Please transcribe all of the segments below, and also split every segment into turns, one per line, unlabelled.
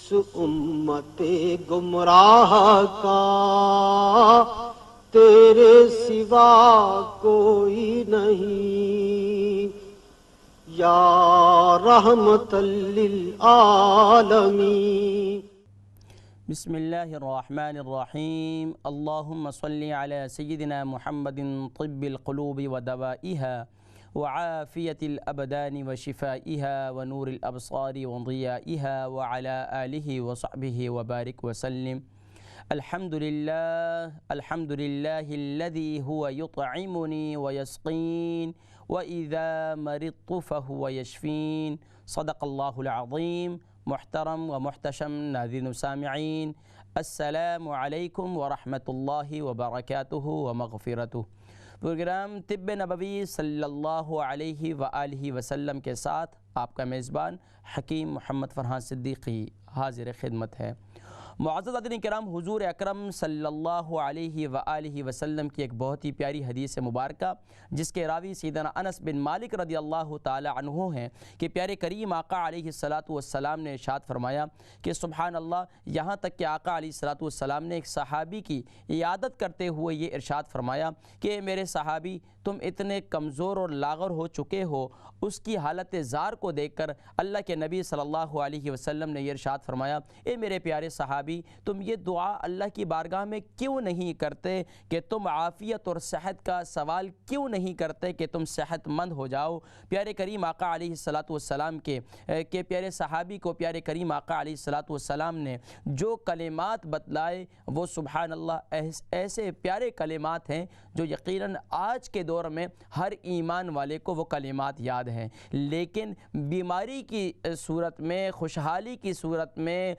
اس امت گمراہ کا تیرے سوا کوئی نہیں، یا رحمت للعالمین۔
بسم اللہ الرحمن الرحیم۔ اللہم صلی علی سیدنا محمد طب القلوب ودوائها وعافیة الابدان وشفائها ونور الابصار وضیائها وعلى آلہ وصحبہ وبارک وسلم۔ الحمد للہ الذی هو یطعمنی ویسقین وإذا مرضت فهو یشفین۔ صدق اللہ العظیم۔ محترم و محتشم ناظرین و سامعین، السلام علیکم ورحمۃ اللہ وبرکاتہ ومغفرتہ۔ پروگرام طب نبوی صلی اللہ علیہ وآلہ وسلم کے ساتھ آپ کا میزبان حکیم محمد فرحان صدیقی حاضر خدمت ہے۔ معزز حاضرین کرام، حضور اکرم صلی اللہ علیہ وآلہ وسلم کی ایک بہت ہی پیاری حدیث مبارکہ جس کے راوی سیدنا انس بن مالک رضی اللہ تعالی عنہ ہیں کہ پیارے کریم آقا علیہ السلام نے ارشاد فرمایا کہ سبحان اللہ، یہاں تک کہ آقا علیہ السلام نے ایک صحابی کی عیادت کرتے ہوئے یہ ارشاد فرمایا کہ میرے صحابی، تم اتنے کمزور اور لاغر ہو چکے ہو۔ اس کی حالت زار کو دیکھ کر اللہ کے نبی صلی اللہ علیہ وسلم نے یہ ارشاد فرمایا، اے میرے پیارے صحابی، تم یہ دعا اللہ کی بارگاہ میں کیوں نہیں کرتے کہ تم عافیت اور صحت کا سوال کیوں نہیں کرتے کہ تم صحت مند ہو جاؤ؟ پیارے کریم آقا علیہ السلام کے پیارے صحابی کو پیارے کریم آقا علیہ السلام نے جو کلمات بتلائے وہ سبحان اللہ ایسے پیارے کلمات ہیں جو یقیناً آج کے دور میں ہر ایمان والے کو وہ کلمات یاد ہیں، لیکن بیماری کی صورت میں، خوشحالی کی صورت میں،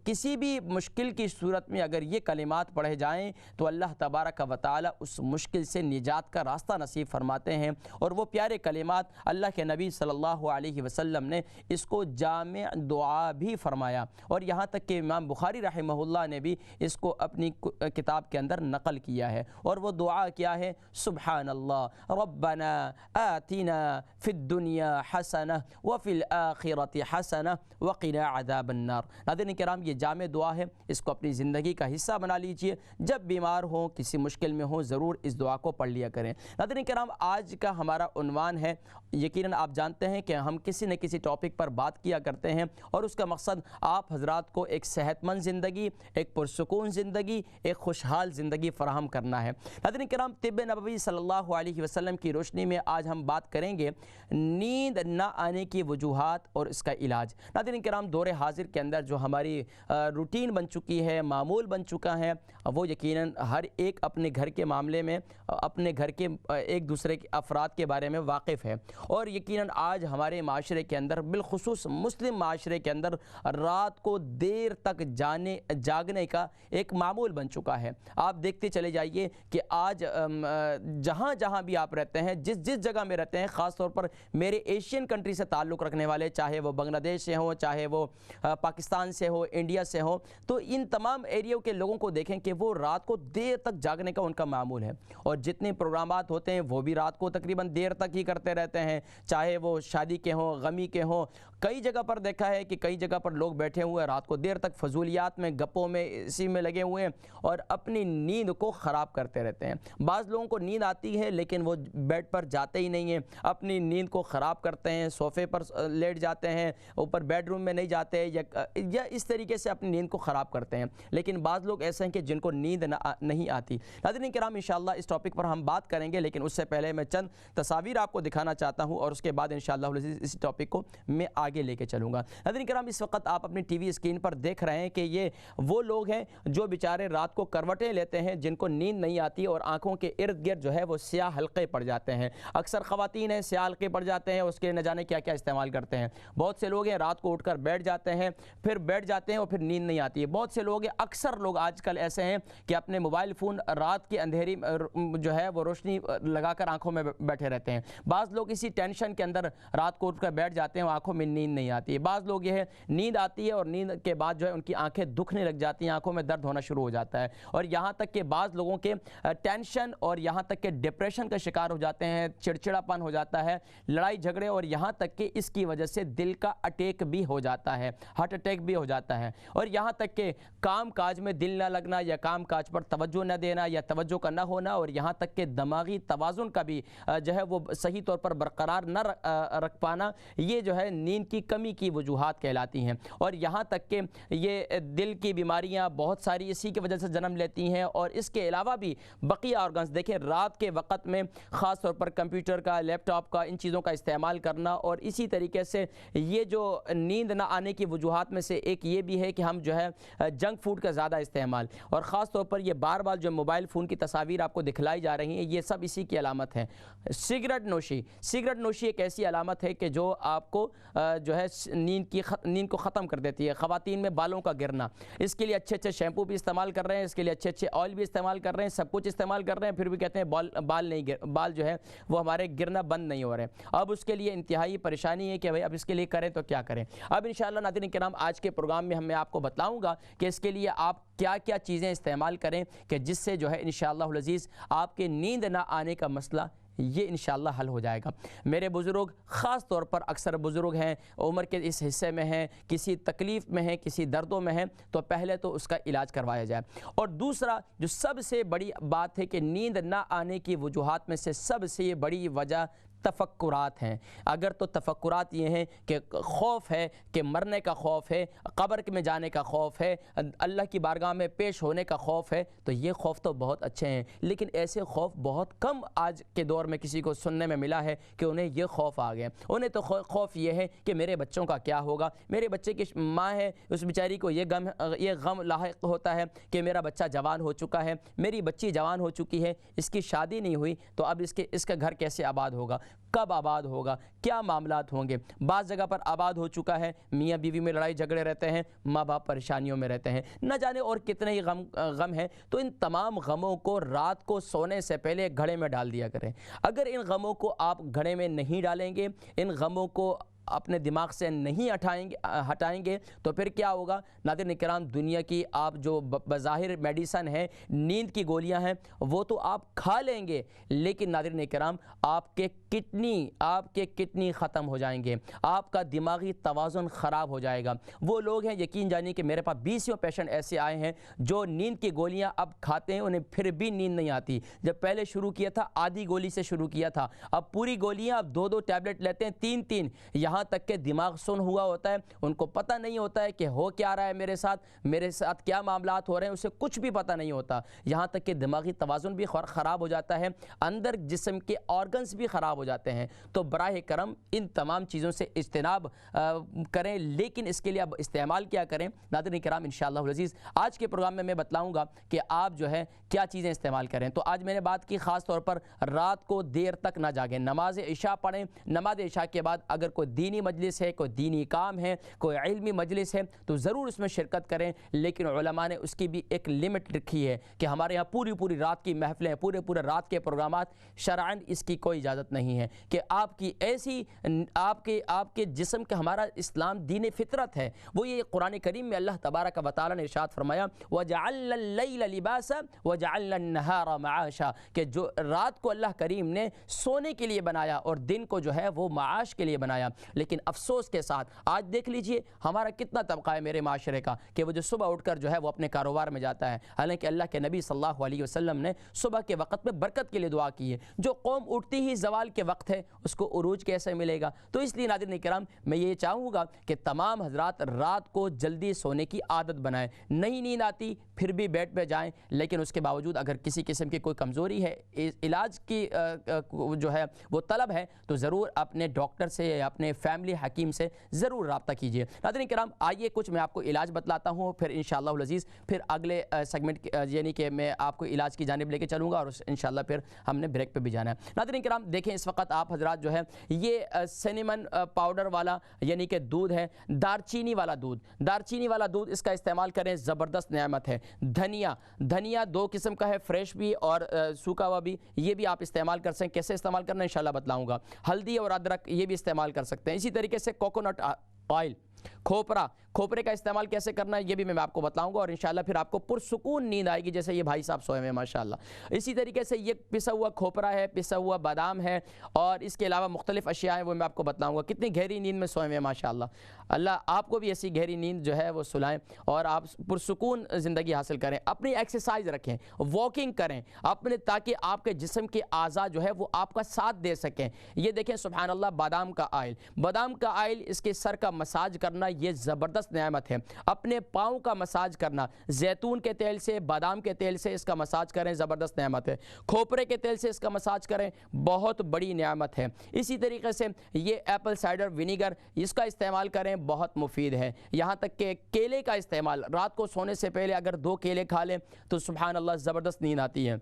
کسی بھی مشکل کی صورت میں اگر یہ کلمات پڑھے جائیں تو اللہ تبارک و تعالی اس مشکل سے نجات کا راستہ نصیب فرماتے ہیں۔ اور وہ پیارے کلمات اللہ کے نبی صلی اللہ علیہ وسلم نے اس کو جامع دعا بھی فرمایا، اور یہاں تک کہ امام بخاری رحمہ اللہ نے بھی اس کو اپنی کتاب کے اندر نقل کیا ہے۔ اور وہ دعا کیا ہے؟ سبحان اللہ ربنا آتنا فی الدنیا حسنہ وفی الآخرۃ حسنہ وقنا عذاب النار۔ ناظرین کرام، یہ جامع دعا ہے، اس کو اپنی زندگی کا حصہ بنا لیجئے۔ جب بیمار ہوں، کسی مشکل میں ہوں، ضرور اس دعا کو پڑھ لیا کریں۔ ناظرین کرام، آج کا ہمارا عنوان ہے، یقیناً آپ جانتے ہیں کہ ہم کسی نہ کسی ٹاپک پر بات کیا کرتے ہیں اور اس کا مقصد آپ حضرات کو ایک صحت مند زندگی، ایک پرسکون زندگی، ایک خوشحال زندگی فراہم کرنا ہے۔ ناظرین کرام، طب نبوی صلی اللہ علیہ وسلم کی روشنی میں آج ہم بات کریں گے نیند نہ آنے کی وجوہات اور اس کا علاج۔ ناظرین کرام، دور حاضر کے اندر جو ہماری روٹین بن چکی ہے، معمول بن چکا ہے، وہ یقیناً ہر ایک اپنے گھر کے معاملے میں، اپنے گھر کے ایک دوسرے کے افراد کے بارے میں واقف ہے، اور یقیناً آج ہمارے معاشرے کے اندر، بالخصوص مسلم معاشرے کے اندر، رات کو دیر تک جاگنے کا ایک معمول بن چکا ہے۔ آپ دیکھتے چلے جائیے کہ آج جہاں جہاں بھی آپ رہتے ہیں، جس جگہ میں رہتے ہیں، خاص طور پر میرے ایشین کنٹری سے تعلق رکھنے والے، چاہے وہ بنگلہ دیش سے ہوں، چاہے وہ پاکستان سے ہو، انڈیا سے ہو، تو ان تمام ایریوں کے لوگوں کو دیکھیں کہ وہ رات کو دیر تک جاگنے کا ان کا معمول ہے، اور جتنے پروگرامات ہوتے ہیں وہ بھی رات کو تقریباً دیر تک ہی کرتے رہتے ہیں، چاہے وہ شادی کے ہوں، غمی کے ہوں۔ کئی جگہ پر دیکھا ہے کہ کئی جگہ پر لوگ بیٹھے ہوئے ہیں رات کو دیر تک فضولیات میں، گپوں میں، اسی میں لگے ہوئے ہیں اور اپنی نیند کو خراب کرتے رہتے ہیں۔ بعض لوگوں کو نیند آتی ہے لیکن وہ بیڈ پر جاتے ہی نہیں ہیں، اپنی نیند کو خراب کرتے ہیں، صوفے پر لیٹ جاتے ہیں، اوپر بیڈ روم میں نہیں جاتے، یا اس طریقے سے اپنی نیند کو خراب کرتے ہیں۔ لیکن بعض لوگ ایسے ہیں کہ جن کو نیند نہیں آتی۔ ناظرین کرام، انشاءاللہ اس ٹاپک پر ہم بات کریں گے، لیکن اس سے پہلے میں چند تصاویر آپ کو دکھانا چاہتا ہوں اور اس کے بعد انشاءاللہ اس ٹاپک کو میں آگے لے کے چلوں گا۔ ناظرین کرام، اس وقت آپ اپنی ٹی وی اسکرین پر دیکھ رہے ہیں کہ یہ وہ لوگ ہیں جو بیچارے رات کو کروٹیں لیتے ہیں، جن کو نیند نہیں آتی اور آنکھوں کے ارد گرد جو ہے وہ سیاہ حلقے پڑ جاتے ہیں۔ اکثر خواتین ہیں، سیاہ حلقے پڑ جاتے ہیں، اس کے نہ جانے کیا کیا استعمال کرتے ہیں۔ بہت سے لوگ ہیں رات کو اٹھ کر بیٹھ جاتے ہیں، پھر بیٹھ جاتے ہیں اور پھر نیند نہیں آتی ہے. بہت سے لوگ ہیں, اکثر لوگ آج کل ایسے ہیں کہ اپنے موبائل فون رات کے اندھیری جو ہے وہ روشنی لگا کر آنکھوں میں بیٹھے رہتے ہیں. بعض لوگ اسی ٹینشن کے اندر رات کو اٹھ کر بیٹھ جاتے ہیں, آنکھوں میں نیند نہیں آتی ہے. بعض لوگ یہ ہے نیند آتی ہے اور نیند کے بعد جو ہے ان کی آنکھیں دکھنے لگ جاتی ہیں, آنکھوں میں درد ہونا شروع ہو جاتا ہے. اور یہاں تک کہ بعض لوگوں کے ٹینشن اور یہاں تک کہ ڈپریشن کا شکار ہو جاتے ہیں, چڑچڑاپن ہو جاتا ہے, لڑائی جھگڑے, اور یہاں تک کہ اس کی وجہ سے دل کا اٹیک بھی ہو جاتا ہے, ہارٹ اٹیک بھی ہو جاتا ہے. اور یہاں تک کہ کام کاج میں دل نہ لگنا, یا کام کاج پر توجہ نہ دینا, یا توجہ کا نہ ہونا, اور یہاں تک کہ دماغی توازن کا بھی جو ہے وہ صحیح طور پر برقرار نہ رکھ پانا, یہ جو ہے نیند کی کمی کی وجوہات کہلاتی ہیں. اور یہاں تک کہ یہ دل کی بیماریاں بہت ساری اسی کی وجہ سے جنم لیتی ہیں. اور اس کے علاوہ بھی بقیہ آرگنز, دیکھیں رات کے وقت میں خاص طور پر کمپیوٹر کا, لیپ ٹاپ کا, ان چیزوں کا استعمال کرنا, اور اسی طریقے سے یہ جو نیند نہ آنے کی وجوہات میں سے ایک یہ بھی ہے کہ ہم جو ہے جنک فوڈ کا زیادہ استعمال, اور خاص طور پر یہ بار بار جو موبائل فون کی تصاویر آپ کو دکھلائی جا رہی ہیں, یہ سب اسی کی علامت ہے. سگریٹ نوشی ایک ایسی علامت ہے کہ جو آپ کو جو ہے نیند کو ختم کر دیتی ہے. خواتین میں بالوں کا گرنا, اس کے لیے اچھے اچھے شیمپو بھی استعمال کر رہے ہیں, اس کے لیے اچھے اچھے آئل بھی استعمال کر رہے ہیں, سب کچھ استعمال کر رہے ہیں, پھر بھی کہتے ہیں بال جو ہے وہ ہمارے گرنا بند نہیں ہو رہے. اب اس کے لیے انتہائی پریشانی ہے کہ بھئی اب اس کے لیے کریں تو کیا کریں. اب انشاءاللہ ناظرین کرام آج کے پروگرام میں میں آپ کو بتلاؤں گا کہ اس کے لیے آپ کیا کیا چیزیں استعمال کریں کہ جس سے جو ہے انشاءاللہ العزیز آپ کے نیند نہ آنے کا مسئلہ یہ انشاءاللہ حل ہو جائے گا. میرے بزرگ, خاص طور پر اکثر بزرگ ہیں, عمر کے اس حصے میں ہیں, کسی تکلیف میں ہیں, کسی دردوں میں ہیں, تو پہلے تو اس کا علاج کروایا جائے. اور دوسرا جو سب سے بڑی بات ہے کہ نیند نہ آنے کی وجوہات میں سے سب سے بڑی وجہ تفکرات ہیں. اگر تو تفکرات یہ ہیں کہ خوف ہے, کہ مرنے کا خوف ہے, قبر میں جانے کا خوف ہے, اللہ کی بارگاہ میں پیش ہونے کا خوف ہے, تو یہ خوف تو بہت اچھے ہیں, لیکن ایسے خوف بہت کم آج کے دور میں کسی کو سننے میں ملا ہے کہ انہیں یہ خوف آ گئے. انہیں تو خوف یہ ہے کہ میرے بچوں کا کیا ہوگا, میرے بچے کی ماں ہے اس بیچاری کو یہ غم لاحق ہوتا ہے کہ میرا بچہ جوان ہو چکا ہے, میری بچی جوان ہو چکی ہے, اس کی شادی نہیں ہوئی, تو اب اس کا گھر کیسے آباد ہوگا, کب آباد ہوگا, کیا معاملات ہوں گے. بعض جگہ پر آباد ہو چکا ہے, میاں بیوی میں لڑائی جھگڑے رہتے ہیں, ماں باپ پریشانیوں میں رہتے ہیں, نہ جانے اور کتنے ہی غم ہیں. تو ان تمام غموں کو رات کو سونے سے پہلے گھڑے میں ڈال دیا کریں. اگر ان غموں کو آپ گھڑے میں نہیں ڈالیں گے, ان غموں کو اپنے دماغ سے نہیں ہٹائیں گے, تو پھر کیا ہوگا ناظرین کرام, دنیا کی آپ جو بظاہر میڈیسن ہے, نیند کی گولیاں ہیں, وہ تو آپ کھا لیں گے, لیکن ناظرین کرام آپ کے کڈنی ختم ہو جائیں گے, آپ کا دماغی توازن خراب ہو جائے گا. وہ لوگ ہیں, یقین جانیے کہ میرے پاس 20 پیشنٹ ایسے آئے ہیں جو نیند کی گولیاں اب کھاتے ہیں, انہیں پھر بھی نیند نہیں آتی. جب پہلے شروع کیا تھا آدھی گولی سے شروع کیا تھا, اب پوری گولیاں, اب 2 ٹیبلٹ لیتے ہیں, 3 یہاں تک کہ دماغ سن ہوا ہوتا ہے, ان کو پتہ نہیں ہوتا ہے کہ ہو کیا رہا ہے میرے ساتھ کیا معاملات ہو رہے ہیں, اسے کچھ بھی پتہ نہیں ہوتا. یہاں تک کہ دماغی توازن بھی خراب ہو جاتا ہے, اندر جسم کے آرگنز بھی خراب ہو جاتے ہیں. تو براہ کرم ان تمام چیزوں سے اجتناب کریں, لیکن اس کے لیے اب استعمال کیا کریں ناظرین کرام انشاءاللہ العزیز آج کے پروگرام میں بتلاؤں گا کہ آپ جو ہے کیا چیزیں استعمال کریں. تو آج میں نے بات کی خاص طور پر رات کو دیر تک نہ جاگیں, نماز عشاء پڑھیں, نماز عشاء کے بعد اگر کوئی دینی مجلس ہے, کوئی دینی کام ہے, کوئی علمی مجلس ہے, تو ضرور اس میں شرکت کریں, لیکن علماء نے اس کی بھی ایک لمٹ رکھی ہے کہ ہمارے یہاں پوری رات کی محفلیں, پورے رات کے پروگرامات, شرعاً اس کی کوئی اجازت نہیں ہے کہ آپ کی ایسی آپ کے جسم کا, ہمارا اسلام دین فطرت ہے, وہ یہ قرآن کریم میں اللہ تبارک و تعالی نے ارشاد فرمایا وَجَعَلْنَا اللَّيْلَ لِبَاسًا وَجَعَلْنَا النَّهَارَ مَعَاشًا, کہ جو رات کو اللہ کریم نے سونے کے لیے بنایا اور دن کو جو ہے وہ معاش کے لیے بنایا. لیکن افسوس کے ساتھ آج دیکھ لیجئے ہمارا کتنا طبقہ ہے میرے معاشرے کا کہ وہ جو صبح اٹھ کر جو ہے وہ اپنے کاروبار میں جاتا ہے, حالانکہ اللہ کے نبی صلی اللہ علیہ وسلم نے صبح کے وقت میں برکت کے لیے دعا کی ہے. جو قوم اٹھتی ہی زوال کے وقت ہے اس کو عروج کیسے ملے گا. تو اس لیے ناظرین کرام میں یہ چاہوں گا کہ تمام حضرات رات کو جلدی سونے کی عادت بنائیں. نہیں نیند آتی پھر بھی بیڈ پہ جائیں، لیکن اس کے باوجود اگر کسی قسم کی کوئی کمزوری ہے، علاج کی جو ہے وہ طلب ہے، تو ضرور اپنے ڈاکٹر سے یا اپنے فیملی حکیم سے ضرور رابطہ کیجیے۔ ناظرین کرام، آئیے کچھ میں آپ کو علاج بتلاتا ہوں، پھر انشاءاللہ العزیز پھر اگلے سیگمنٹ یعنی کہ میں آپ کو علاج کی جانب لے کے چلوں گا، اور انشاءاللہ پھر ہم نے بریک پہ بھی جانا ہے۔ ناظرین کرام دیکھیں، اس وقت آپ حضرات جو ہے یہ سینیمن پاؤڈر والا یعنی کہ دودھ ہے، دارچینی والا دودھ اس کا استعمال کریں، زبردست نعمت ہے۔ دھنیا 2 قسم کا ہے، فریش بھی اور سوکھا ہوا بھی، یہ بھی آپ استعمال کر سکیں۔ کیسے استعمال کرنا ہے انشاءاللہ بتلاؤں گا۔ ہلدی اور ادرک یہ بھی استعمال کر سکتے ہیں۔ اسی طریقے سے کوکونٹ آئل، کھوپرے کا استعمال کیسے کرنا ہے یہ بھی میں آپ کو بتلاؤں گا، اور انشاءاللہ پھر آپ کو پرسکون نیند آئے گی، جیسے یہ بھائی صاحب سوئے ہوئے ہیں ماشاءاللہ۔ اسی طریقے سے یہ پسا ہوا کھوپرا ہے، پسا ہوا بادام ہے، اور اس کے علاوہ مختلف اشیاء ہیں، وہ میں آپ کو بتلاؤں گا۔ کتنی گہری نیند میں سوئے ہوئے ہیں ماشاءاللہ۔ اللہ آپ کو بھی ایسی گہری نیند جو ہے وہ سلائیں، اور آپ پرسکون زندگی حاصل کریں۔ اپنی ایکسرسائز رکھیں، واکنگ کریں اپنے، تاکہ آپ کے جسم کے اعضاء جو ہے وہ آپ کا ساتھ دے سکیں۔ یہ دیکھیں سبحان اللہ، بادام کا آئل، اس کے سر کا مساج کرنا یہ زبردست نعمت ہے۔ اپنے پاؤں کا مساج کرنا، زیتون کے تیل سے، بادام کے تیل سے اس کا مساج کریں، زبردست نعمت ہے۔ کھوپرے کے تیل سے اس کا مساج کریں، بہت بڑی نعمت ہے۔ اسی طریقے سے یہ ایپل سائڈر ونیگر، اس کا استعمال کریں، بہت مفید ہے۔ یہاں تک کہ کیلے کا استعمال، رات کو سونے سے پہلے اگر 2 کیلے کھا لیں تو سبحان اللہ زبردست نیند آتی ہے۔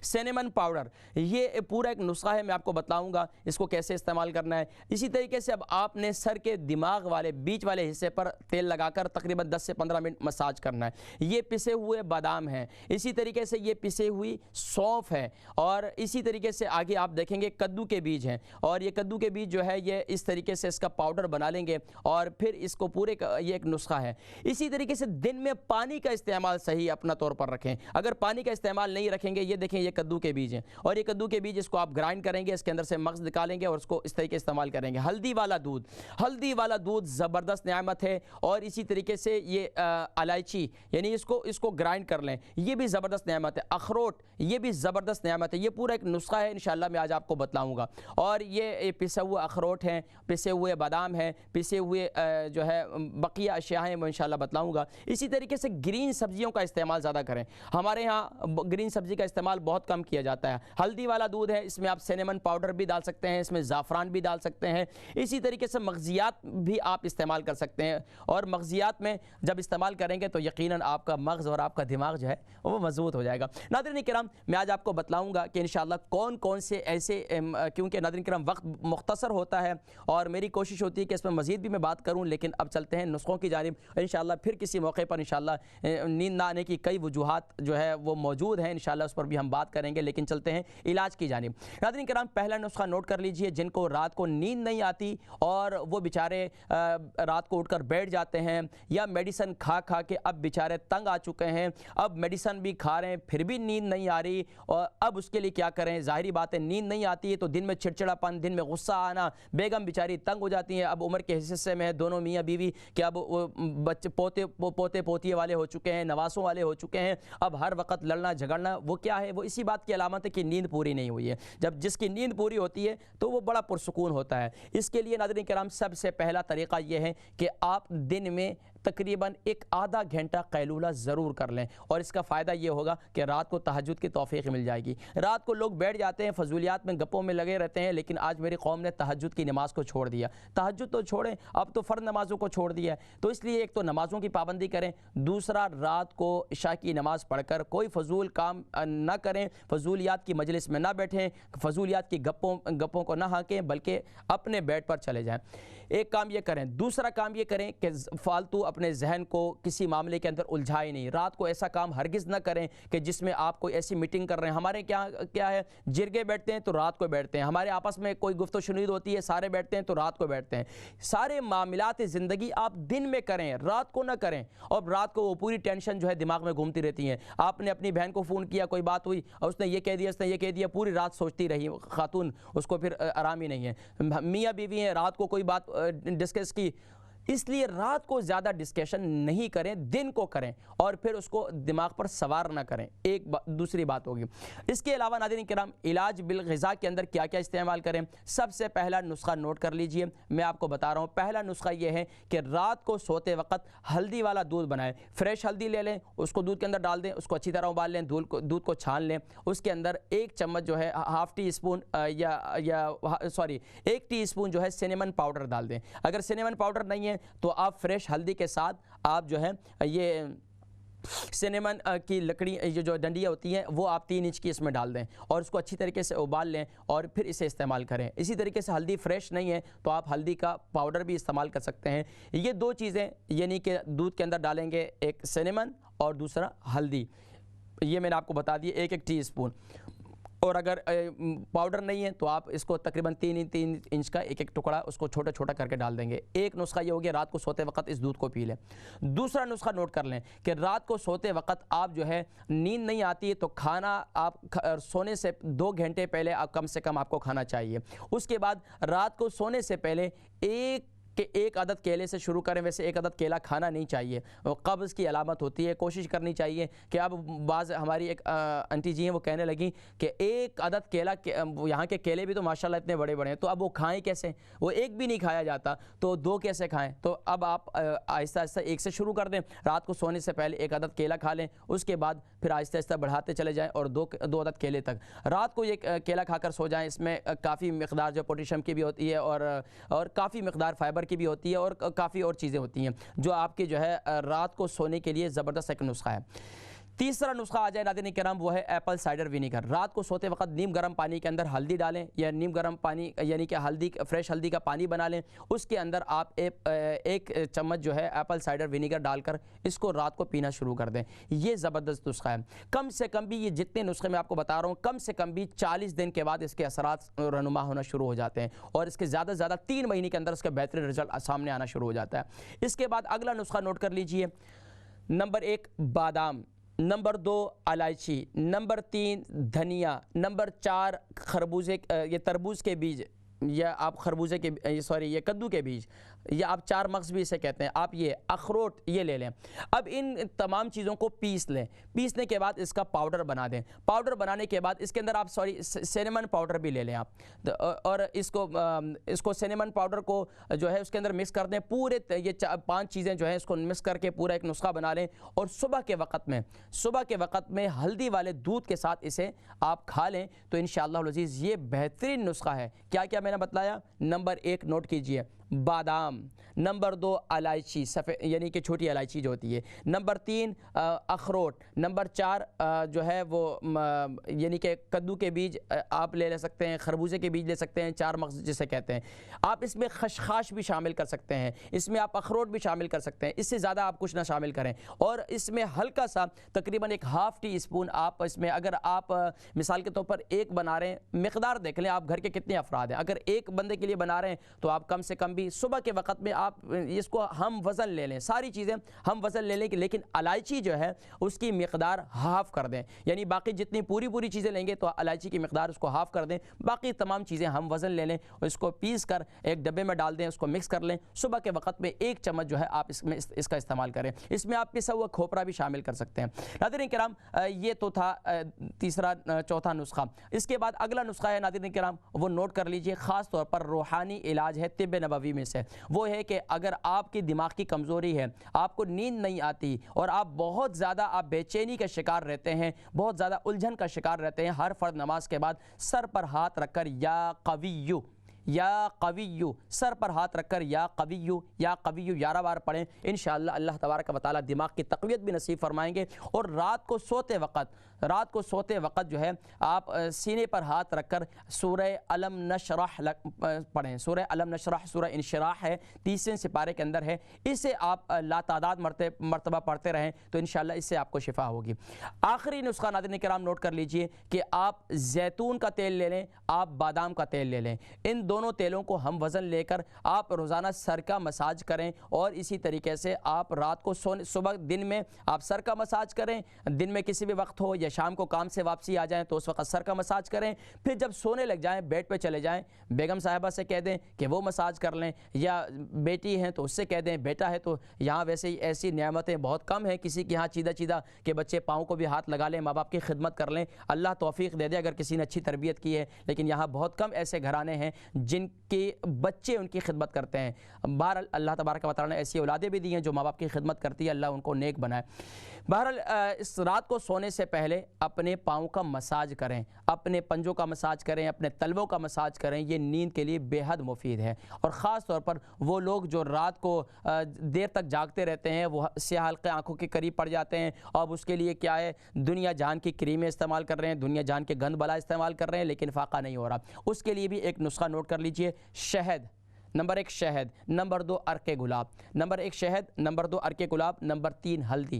سینیمن پاؤڈر، یہ پورا ایک نسخہ ہے، میں آپ کو بتلاؤں گا اس کو کیسے استعمال کرنا ہے۔ اسی طریقے سے اب آپ نے سر کے دماغ والے بیچ والے حصے پر تیل لگا کر تقریباً 10 سے 15 منٹ مساج کرنا ہے۔ یہ پسے ہوئے بادام ہیں، اسی طریقے سے یہ پسے ہوئی سونف ہے، اور اسی طریقے سے آگے آپ دیکھیں گے کدو کے بیج ہیں، اور یہ کدو کے بیج جو ہے یہ اس طریقے سے اس کا پاؤڈر بنا لیں گے، اور پھر اس کو پورے یہ ایک نسخہ ہے۔ اسی طریقے سے دن میں پانی کا استعمال صحیح اپنا طور پر رکھیں۔ اگر پانی کا استعمال نہیں رکھیں گے، یہ دیکھیں یہ کدو کے بیج ہیں، اور یہ کدو کے بیج اس کو آپ گرائنڈ کریں گے، اس کے اندر سے مغز نکالیں گے اور اس کو اس طریقے استعمال کریں گے۔ ہلدی والا دودھ زبردست نعمت ہے، اور اسی طریقے سے یہ الائچی یعنی اس کو گرائنڈ کر لیں، یہ بھی زبردست نعمت ہے۔ اخروٹ یہ بھی زبردست نعمت ہے، یہ پورا ایک نسخہ ہے، انشاءاللہ میں آج آپ کو بتلاؤں گا۔ اور یہ پسے ہوئے اخروٹ ہیں، پسے ہوئے بادام ہیں، پسے ہوئے جو ہے بقیہ اشیاء ہیں، میں انشاءاللہ بتلاؤں گا۔ اسی طریقے سے گرین سبزیوں کا استعمال زیادہ کریں، ہمارے ہاں گرین سبزی کا استعمال بہت کم کیا جاتا ہے۔ ہلدی والا دودھ ہے، اس میں آپ سینیمن پاؤڈر بھی ڈال سکتے ہیں، اس میں زعفران بھی ڈال سکتے ہیں۔ اسی طریقے سے مغزیات بھی آپ استعمال کر سکتے ہیں، اور مغزیات میں جب استعمال کریں گے تو یقیناً آپ کا مغز اور آپ کا دماغ جو ہے وہ مضبوط ہو جائے گا۔ ناظرین کرام، میں آج آپ کو بتلاؤں گا کہ انشاءاللہ کون سے ایسے، کیونکہ ناظرین کرام وقت مختصر ہوتا ہے اور میری کوشش ہوتی ہے کہ اس میں مزید بھی میں بات کروں، لیکن اب چلتے ہیں نسخوں کی جانب۔ انشاءاللہ پھر کسی موقع پر انشاءاللہ نیند نہ آنے کی کئی وجوہات جو ہے وہ موجود ہیں، انشاءاللہ اس پر بھی ہم بات کریں گے، لیکن چلتے ہیں علاج کی جانب۔ ناظرین کرام، پہلا نسخہ نوٹ کر لیجئے، جن کو رات کو نیند نہیں آتی اور وہ بیچارے رات کو اٹھ کر بیٹھ جاتے ہیں، یا میڈیسن کھا کے اب بیچارے تنگ آ چکے ہیں، اب میڈیسن بھی کھا رہے ہیں پھر بھی نیند نہیں آ رہی، اور اب اس کے لیے کیا کریں؟ ظاہری بات ہے نیند نہیں آتی ہے تو دن میں چڑچڑا پن، دن میں غصہ آنا، بیگم بیچاری تنگ ہو جاتی ہیں، اب عمر کے حصے میں ہے دونوں میاں بیوی کہ اب وہ بچے پوتے پوتیے والے ہو چکے ہیں، نواسوں والے ہو چکے ہیں، اب ہر وقت لڑنا جھگڑنا، وہ کیا ہے؟ وہ اسی بات کی علامت ہے کہ نیند پوری نہیں ہوئی ہے۔ جب جس کی نیند پوری ہوتی ہے تو وہ بڑا پرسکون ہوتا ہے۔ اس کے لیے ناظرین کرام سب سے پہلا طریقہ یہ ہے کہ آپ دن میں تقریباً ایک آدھا گھنٹہ قیلولہ ضرور کر لیں، اور اس کا فائدہ یہ ہوگا کہ رات کو تہجد کی توفیق مل جائے گی۔ رات کو لوگ بیٹھ جاتے ہیں، فضولیات میں گپوں میں لگے رہتے ہیں، لیکن آج میری قوم نے تہجد کی نماز کو چھوڑ دیا۔ تہجد تو چھوڑیں، اب تو فرض نمازوں کو چھوڑ دیا ہے، تو اس لیے ایک تو نمازوں کی پابندی کریں، دوسرا رات کو عشاء کی نماز پڑھ کر کوئی فضول کام نہ کریں، فضولیات کی مجلس میں نہ بیٹھیں، فضولیات کی گپوں کو نہ ہانکیں، بلکہ اپنے بیڈ پر چلے جائیں۔ ایک کام یہ کریں۔ دوسرا کام یہ کریں کہ فالتو اپنے ذہن کو کسی معاملے کے اندر الجھائے نہیں۔ رات کو ایسا کام ہرگز نہ کریں کہ جس میں آپ کوئی ایسی میٹنگ کر رہے ہیں۔ ہمارے کیا ہے، جرگے بیٹھتے ہیں تو رات کو بیٹھتے ہیں، ہمارے آپس میں کوئی گفت و شنید ہوتی ہے، سارے بیٹھتے ہیں تو رات کو بیٹھتے ہیں۔ سارے معاملات زندگی آپ دن میں کریں، رات کو نہ کریں، اور رات کو وہ پوری ٹینشن جو ہے دماغ میں گھومتی رہتی ہیں۔ آپ نے اپنی بہن کو فون کیا، کوئی بات ہوئی اور اس نے یہ کہہ دیا، اس نے یہ کہہ دیا، پوری رات سوچتی رہی خاتون، اس کو پھر آرام ہی نہیں ہے۔ میاں بیوی ہیں، رات کو کوئی بات ڈسکس کی، اس لیے رات کو زیادہ ڈسکشن نہیں کریں، دن کو کریں اور پھر اس کو دماغ پر سوار نہ کریں، ایک دوسری بات ہوگی۔ اس کے علاوہ ناظرین کرام علاج بالغذا کے اندر کیا کیا استعمال کریں؟ سب سے پہلا نسخہ نوٹ کر لیجئے، میں آپ کو بتا رہا ہوں۔ پہلا نسخہ یہ ہے کہ رات کو سوتے وقت ہلدی والا دودھ بنائیں، فریش ہلدی لے لیں، اس کو دودھ کے اندر ڈال دیں، اس کو اچھی طرح ابال لیں، دودھ کو چھان لیں، اس کے اندر ایک چمچ جو ہے ہاف ٹی اسپون ایک ٹی اسپون جو ہے سینیمن پاؤڈر ڈال دیں۔ اگر سینیمن پاؤڈر نہیں ہے تو آپ فریش ہلدی کے ساتھ آپ جو ہے یہ سینیمن کی لکڑی جو ڈنڈیاں ہوتی ہیں وہ آپ 3 انچ کی اس میں ڈال دیں اور اس کو اچھی طریقے سے ابال لیں اور پھر اسے استعمال کریں۔ اسی طریقے سے ہلدی فریش نہیں ہے تو آپ ہلدی کا پاؤڈر بھی استعمال کر سکتے ہیں۔ یہ 2 چیزیں یعنی کہ دودھ کے اندر ڈالیں گے، ایک سینیمن اور دوسرا ہلدی، یہ میں نے آپ کو بتا دی، ایک ٹی اسپون۔ اور اگر پاؤڈر نہیں ہے تو آپ اس کو تقریباً 3 انچ کا ایک ٹکڑا اس کو چھوٹا چھوٹا کر کے ڈال دیں گے۔ ایک نسخہ یہ ہو گیا رات کو سوتے وقت اس دودھ کو پی لیں۔ دوسرا نسخہ نوٹ کر لیں کہ رات کو سوتے وقت آپ جو ہے نیند نہیں آتی ہے تو کھانا آپ سونے سے 2 گھنٹے پہلے کم سے کم آپ کو کھانا چاہیے۔ اس کے بعد رات کو سونے سے پہلے ایک عدد کیلے سے شروع کریں۔ ویسے ایک عدد کیلا کھانا نہیں چاہیے، قبض کی علامت ہوتی ہے۔ کوشش کرنی چاہیے کہ اب بعض ہماری ایک انٹی جی ہیں وہ کہنے لگیں کہ ایک عدد کیلا، یہاں کے کیلے بھی تو ماشاءاللہ اتنے بڑے بڑے ہیں تو اب وہ کھائیں کیسے؟ وہ ایک بھی نہیں کھایا جاتا تو 2 کیسے کھائیں؟ تو اب آپ آہستہ آہستہ 1 سے شروع کر دیں، رات کو سونے سے پہلے 1 عدد کیلا کھا لیں، اس کے بعد پھر آہستہ آہستہ بڑھاتے چلے جائیں اور 2 عدد کیلے تک رات کو یہ کیلا کھا کر سو جائیں۔ اس میں کافی مقدار جو پوٹیشیم کی بھی ہوتی ہے اور کافی مقدار فائبر کی بھی ہوتی ہے اور کافی اور چیزیں ہوتی ہیں جو آپ کی جو ہے رات کو سونے کے لیے زبردست ایک نسخہ ہے۔ تیسرا نسخہ آ جائے ناظرین کرام، وہ ہے ایپل سائڈر وینیگر۔ رات کو سوتے وقت نیم گرم پانی کے اندر ہلدی ڈالیں یا نیم گرم پانی یعنی کہ فریش ہلدی کا پانی بنا لیں، اس کے اندر آپ ایک چمچ جو ہے ایپل سائڈر وینیگر ڈال کر اس کو رات کو پینا شروع کر دیں۔ یہ زبردست نسخہ ہے۔ کم سے کم بھی یہ جتنے نسخے میں آپ کو بتا رہا ہوں کم سے کم بھی 40 دن کے بعد اس کے اثرات رونما ہونا شروع ہو جاتے ہیں اور اس کے زیادہ سے زیادہ 3 مہینے کے اندر اس کا بہترین رزلٹ سامنے آنا شروع ہو جاتا ہے۔ اس کے بعد اگلا نسخہ نوٹ کر لیجئے۔ نمبر 1 بادام، نمبر 2 الائچی، نمبر 3 دھنیا، نمبر 4 تربوز کے بیج یا آپ یہ کدو کے بیج یا آپ 4 مغز بھی اسے کہتے ہیں، آپ یہ اخروٹ یہ لے لیں۔ اب ان تمام چیزوں کو پیس لیں، پیسنے کے بعد اس کا پاؤڈر بنا دیں۔ پاؤڈر بنانے کے بعد اس کے اندر آپ سینیمن پاؤڈر بھی لے لیں آپ اور اس کو سینیمن پاؤڈر کو جو ہے اس کے اندر مکس کر دیں۔ پورے یہ 5 چیزیں جو ہیں اس کو مکس کر کے پورا ایک نسخہ بنا لیں اور صبح کے وقت میں ہلدی والے دودھ کے ساتھ اسے آپ کھا لیں تو انشاءاللہ العزیز یہ بہترین نسخہ ہے۔ کیا کیا میں نے بتلایا؟ نمبر 1 نوٹ کیجئے بادام، نمبر 2 الائچی یعنی کہ چھوٹی الائچی جو ہوتی ہے، نمبر 3 اخروٹ، نمبر 4 جو ہے وہ یعنی کہ کدو کے بیج آپ لے سکتے ہیں، خربوزے کے بیج لے سکتے ہیں، 4 مغز جسے کہتے ہیں۔ آپ اس میں خشخاش بھی شامل کر سکتے ہیں، اس میں آپ اخروٹ بھی شامل کر سکتے ہیں، اس سے زیادہ آپ کچھ نہ شامل کریں اور اس میں ہلکا سا تقریباً ایک ہاف ٹی اسپون آپ اس میں، اگر آپ مثال کے طور پر 1 بنا رہے ہیں، مقدار دیکھ لیں آپ گھر کے کتنے افراد ہیں، اگر 1 بندے کے لیے بنا رہے ہیں تو آپ کم سے کم بھی صبح کے وقت میں آپ اس کو ہم وزن لے لیں، ساری چیزیں ہم وزن لے لیں، لیکن الائچی جو ہے اس کی مقدار ہاف کر دیں، یعنی باقی جتنی پوری چیزیں لیں گے تو الائچی کی مقدار اس کو ہاف کر دیں، باقی تمام چیزیں ہم وزن لے لیں اور اس کو پیس کر ایک ڈبے میں ڈال دیں، اس کو مکس کر لیں۔ صبح کے وقت میں 1 چمچ جو ہے آپ اس کا استعمال کریں، اس میں آپ پسا ہوا کھوپرا بھی شامل کر سکتے ہیں۔ ناظرین کرام یہ تو تھا چوتھا نسخہ۔ اس کے بعد اگلا نسخہ ہے ناظرین کرام، وہ نوٹ کر لیجئے، خاص طور پر روحانی علاج ہے طب نبوی میں سے، وہ ہے کہ اگر آپ کی دماغ کی کمزوری ہے، آپ کو نیند نہیں آتی اور آپ بہت زیادہ بے چینی کا شکار رہتے ہیں، بہت زیادہ الجھن کا شکار رہتے ہیں، ہر فرض نماز کے بعد سر پر ہاتھ رکھ کر یا قویو سر پر ہاتھ رکھ کر یا قویو 11 بار پڑھیں، انشاءاللہ اللہ تبارک و تعالی دماغ کی تقویت بھی نصیب فرمائیں گے۔ اور رات کو سوتے وقت جو ہے آپ سینے پر ہاتھ رکھ کر سورہ علم نشرح پڑھیں۔ سورہ علم نشرح سورہ انشراح ہے، 30 سپارے کے اندر ہے، اسے آپ لاتعداد مرتبہ پڑھتے رہیں تو انشاءاللہ اس سے آپ کو شفا ہوگی۔ آخری نسخہ ناظرین کرام نوٹ کر لیجئے کہ آپ زیتون کا تیل لے لیں، آپ بادام کا تیل لے لیں، ان دونوں تیلوں کو ہم وزن لے کر آپ روزانہ سر کا مساج کریں، اور اسی طریقے سے آپ رات کو صبح دن میں آپ سر کا مساج کریں، دن میں کسی بھی وقت ہو یا شام کو کام سے واپسی آ جائیں تو اس وقت سر کا مساج کریں، پھر جب سونے لگ جائیں بیڈ پہ چلے جائیں، بیگم صاحبہ سے کہہ دیں کہ وہ مساج کر لیں، یا بیٹی ہیں تو اس سے کہہ دیں، بیٹا ہے تو یہاں ویسے ہی ایسی نعمتیں بہت کم ہیں، کسی کے ہاں چیدہ کہ بچے پاؤں کو بھی ہاتھ لگا لیں، ماں باپ کی خدمت کر لیں، اللہ توفیق دے دے اگر کسی نے اچھی تربیت کی ہے، لیکن یہاں بہت کم ایسے گھرانے ہیں جن کے بچے ان کی خدمت کرتے ہیں۔ بہرحال اللہ تبارک و تعالیٰ نے ایسی اولادیں بھی دی ہیں جو ماں باپ کی خدمت کرتی ہے، اللہ ان کو نیک بنائے۔ بہرحال اس رات کو سونے سے پہلے اپنے پاؤں کا مساج کریں، اپنے پنجوں کا مساج کریں، اپنے تلووں کا مساج کریں، یہ نیند کے لیے بے حد مفید ہے۔ اور خاص طور پر وہ لوگ جو رات کو دیر تک جاگتے رہتے ہیں، وہ سیاہ حلقے آنکھوں کے قریب پڑ جاتے ہیں، اب اس کے لیے کیا ہے دنیا جہان کی کریمیں استعمال کر رہے ہیں، دنیا جہان کے گند بلا استعمال کر رہے ہیں، لیکن فاقہ نہیں ہو رہا۔ اس کے لیے بھی ایک نسخہ نوٹ کر لیجئے، شہد، نمبر 1 شہد، نمبر 2 عرق گلاب، نمبر 1 شہد، نمبر 2 عرق گلاب، نمبر 3 ہلدی۔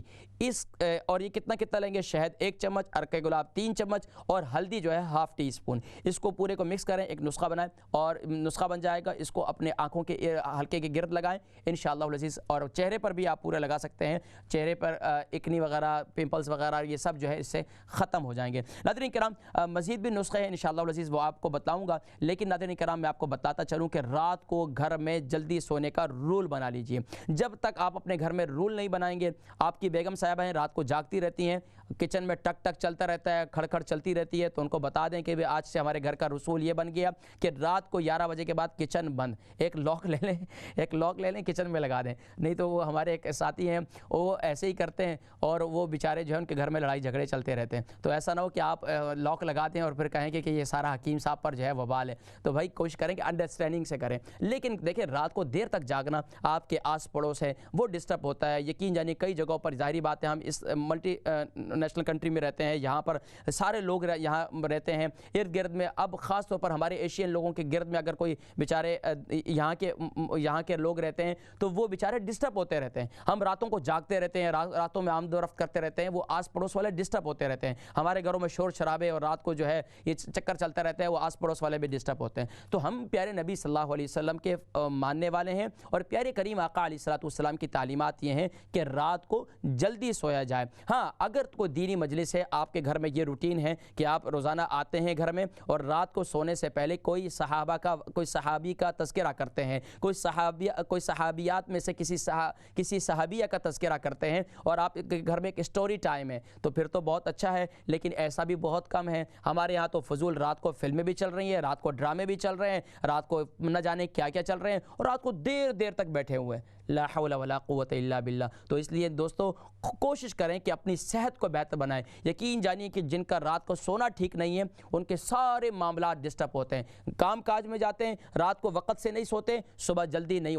اور یہ کتنا لیں گے؟ شہد 1 چمچ، عرق گلاب 3 چمچ، اور ہلدی جو ہے ½ ٹی اسپون۔ اس کو پورے کو مکس کریں، ایک نسخہ بنائیں، اور نسخہ بن جائے گا، اس کو اپنے آنکھوں کے حلقے کے گرد لگائیں انشاءاللہ العزیز، اور چہرے پر بھی آپ پورے لگا سکتے ہیں، چہرے پر اکنی وغیرہ، پمپلز وغیرہ، یہ سب جو ہے اس سے ختم ہو جائیں گے۔ ناظرین کرام مزید بھی نسخے ہیں انشاءاللہ العزیز، وہ آپ کو بتلاؤں گا، لیکن ناظرین کرام میں آپ کو بتاتا چلوں کہ رات کو گھر میں جلدی سونے کا رول بنا لیجئے۔ جب تک آپ اپنے گھر میں رول نہیں بنائیں گے، آپ کی بیگم صاحبہ ہیں رات کو جاگتی رہتی ہیں، کچن میں ٹک ٹک چلتا رہتا ہے، کھڑ کھڑ چلتی رہتی ہے، تو ان کو بتا دیں کہ آج سے ہمارے گھر کا رسول یہ بن گیا کہ رات کو 11 بجے کے بعد کچن بند، ایک لاک لے لیں کچن میں لگا دیں، نہیں تو وہ ہمارے ایک ساتھی ہیں وہ ایسے ہی کرتے ہیں، اور وہ بیچارے جو ہے ان کے گھر میں لڑائی جھگڑے چلتے رہتے ہیں، تو ایسا نہ ہو کہ آپ لاک لگا دیں اور پھر کہیں کہ یہ سارا حکیم صاحب پر جو ہے وبال ہے، تو بھائی کوشش کریں کہ انڈرسٹینڈنگ سے کریں۔ لیکن دیکھیں رات کو دیر تک جاگنا آپ کے آس پڑوس ہے وہ ڈسٹرب ہوتا ہے، یقین جانیے کئی جگہوں پر ظاہری بات ہے ہم اس ملٹی نیشنل کنٹری میں رہتے ہیں، یہاں پر سارے لوگ یہاں رہتے ہیں ارد گرد میں، اب خاص طور پر ہمارے ایشین لوگوں کے گرد میں اگر کوئی بیچارے یہاں کے لوگ رہتے ہیں تو وہ بیچارے ڈسٹرب ہوتے رہتے ہیں، ہم راتوں کو جاگتے رہتے ہیں، راتوں میں آمد و رفت کرتے رہتے ہیں، وہ آس پڑوس والے ڈسٹرب ہوتے رہتے ہیں، ہمارے گھروں میں شور شرابے اور رات کو جو ہے یہ چکر چلتا رہتا ہے، وہ آس پڑوس والے بھی ڈسٹرب ہوتے ہیں۔ تو ہم پیارے نبی صلی اللہ علیہ وسلم کے ماننے والے ہیں، اور پیارے کریم آقا علیہ السلام کی تعلیمات یہ ہیں کہ رات کو جلدی سویا جائے۔ ہاں اگر کوئی دینی مجلس ہے، آپ کے گھر میں یہ روٹین ہے کہ آپ روزانہ آتے ہیں گھر میں اور رات کو سونے سے پہلے کوئی صحابی کا تذکرہ کرتے ہیں، کوئی صحابیات میں سے کسی صحابیہ کا تذکرہ کرتے ہیں، اور آپ کے گھر میں ایک اسٹوری ٹائم ہے، تو پھر تو بہت اچھا ہے، لیکن ایسا بھی بہت کم ہے۔ ہمارے ہاں تو فضول رات کو فلمیں بھی چل رہی ہیں، رات کو ڈرامے بھی چل رہے ہیں، رات کو نہ جانے کیا کیا چل رہے ہیں، اور رات کو دیر تک بیٹھے ہوئے ہیں، لا حول ولا قوت الا باللہ۔ تو اس لیے دوستو کوشش کریں کہ اپنی صحت کو بہتر بنائیں، یقین جانیے کہ جن کا رات کو سونا ٹھیک نہیں ہے ان کے سارے معاملات ڈسٹرب ہوتے ہیں، کام کاج میں جاتے ہیں، رات کو وقت سے نہیں سوتے، صبح جلدی نہیں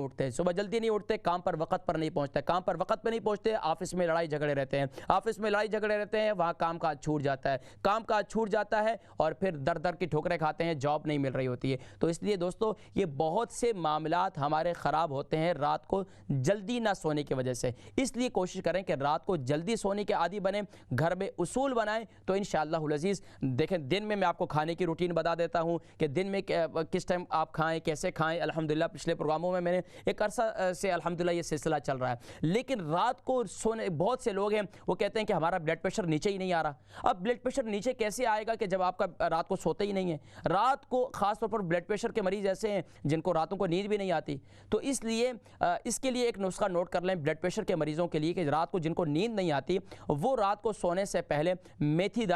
اٹھتے، کام پر وقت پر نہیں پہنچتے، کام پر وقت پہ نہیں پہنچتے، آفس میں لڑائی جھگڑے رہتے ہیں، وہاں کام کاج چھوٹ جاتا ہے، اور پھر در کی ٹھوکریں کھاتے ہیں، جاب نہیں مل رہی ہوتی ہے۔ تو اس لیے دوستو یہ بہت سے معاملات ہمارے خراب ہوتے ہیں رات کو جلدی نہ سونے کی وجہ سے، اس لیے کوشش کریں کہ رات کو جلدی سونے کے عادی بنیں، گھر میں اصول بنائیں، تو انشاءاللہ العزیز دیکھیں دن میں آپ کو کھانے کی روٹین بتا دیتا ہوں کہ دن میں کس ٹائم آپ کھائیں، کیسے کھائیں۔ الحمدللہ پچھلے پروگراموں میں نے ایک عرصہ سے الحمدللہ یہ سلسلہ چل رہا ہے، لیکن رات کو سونے بہت سے لوگ ہیں وہ کہتے ہیں کہ ہمارا بلڈ پریشر نیچے ہی نہیں آ رہا۔ اب بلڈ پریشر نیچے کیسے آئے گا کہ جب آپ کا رات کو سوتے ہی نہیں ہے؟ رات کو خاص طور پر بلڈ پریشر کے مریض ایسے ہیں جن کو راتوں کو نیند بھی نہیں آتی، تو اس لیے اس کے لیے ایک نسخہ نوٹ کر لیں بلڈ پریشر کے مریضوں کے لیے کہ رات کو جن کو نیند نہیں آتی وہ رات کو سونے سے پہلے میتھی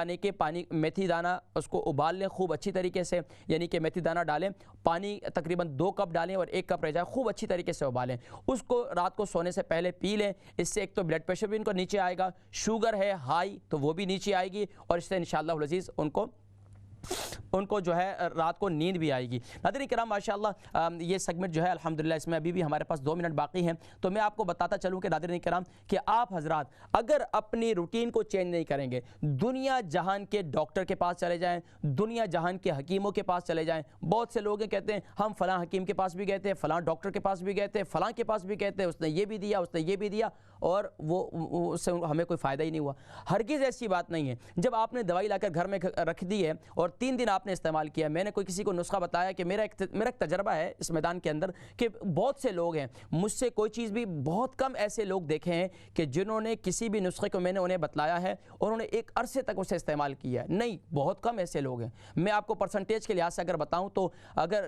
دانہ اس کو ابال لیں خوب اچھی طریقے سے، یعنی کہ میتھی دانہ ڈالیں، پانی تقریباً 2 کپ ڈالیں اور 1 کپ رہ جائے، خوب اچھی طریقے سے ابالیں، اس کو رات کو سونے سے پہلے پی لیں۔ اس سے ایک تو بلڈ پریشر بھی ان کو نیچے آئے گا، شوگر ہے ہائی تو وہ بھی نیچے آئے گی، اور اس سے انشاءاللہ العزیز ان کو جو ہے رات کو نیند بھی آئے گی۔ ناظرین کرام ماشاءاللہ یہ سیگمنٹ جو ہے الحمدللہ اس میں ابھی بھی ہمارے پاس 2 منٹ باقی ہیں، تو میں آپ کو بتاتا چلوں کہ ناظرین کرام کہ آپ حضرات اگر اپنی روٹین کو چینج نہیں کریں گے، دنیا جہان کے ڈاکٹر کے پاس چلے جائیں، دنیا جہان کے حکیموں کے پاس چلے جائیں، بہت سے لوگ کہتے ہیں ہم فلاں حکیم کے پاس بھی گئے تھے، فلاں ڈاکٹر کے پاس بھی گئے تھے، فلاں کے پاس بھی گئے تھے، اس نے یہ بھی دیا، اس نے یہ بھی دیا، اور وہ اس سے ہمیں کوئی فائدہ ہی نہیں ہوا۔ ہرگز ایسی بات نہیں ہے، جب آپ نے دوائی لا کر گھر میں رکھ دی ہے اور 3 دن آپ نے استعمال کیا. میں نے کوئی کسی کو نسخہ بتایا کہ میرا ایک تجربہ ہے اس میدان کے اندر کہ بہت سے لوگ ہیں, مجھ سے کوئی چیز بھی بہت کم ایسے لوگ دیکھے ہیں کہ جنہوں نے کسی بھی نسخے کو میں نے انہیں بتلایا ہے اور انہوں نے ایک عرصے تک اسے استعمال کیا ہے. نہیں, بہت کم ایسے لوگ ہیں. میں آپ کو پرسنٹیج کے لحاظ سے اگر بتاؤں تو اگر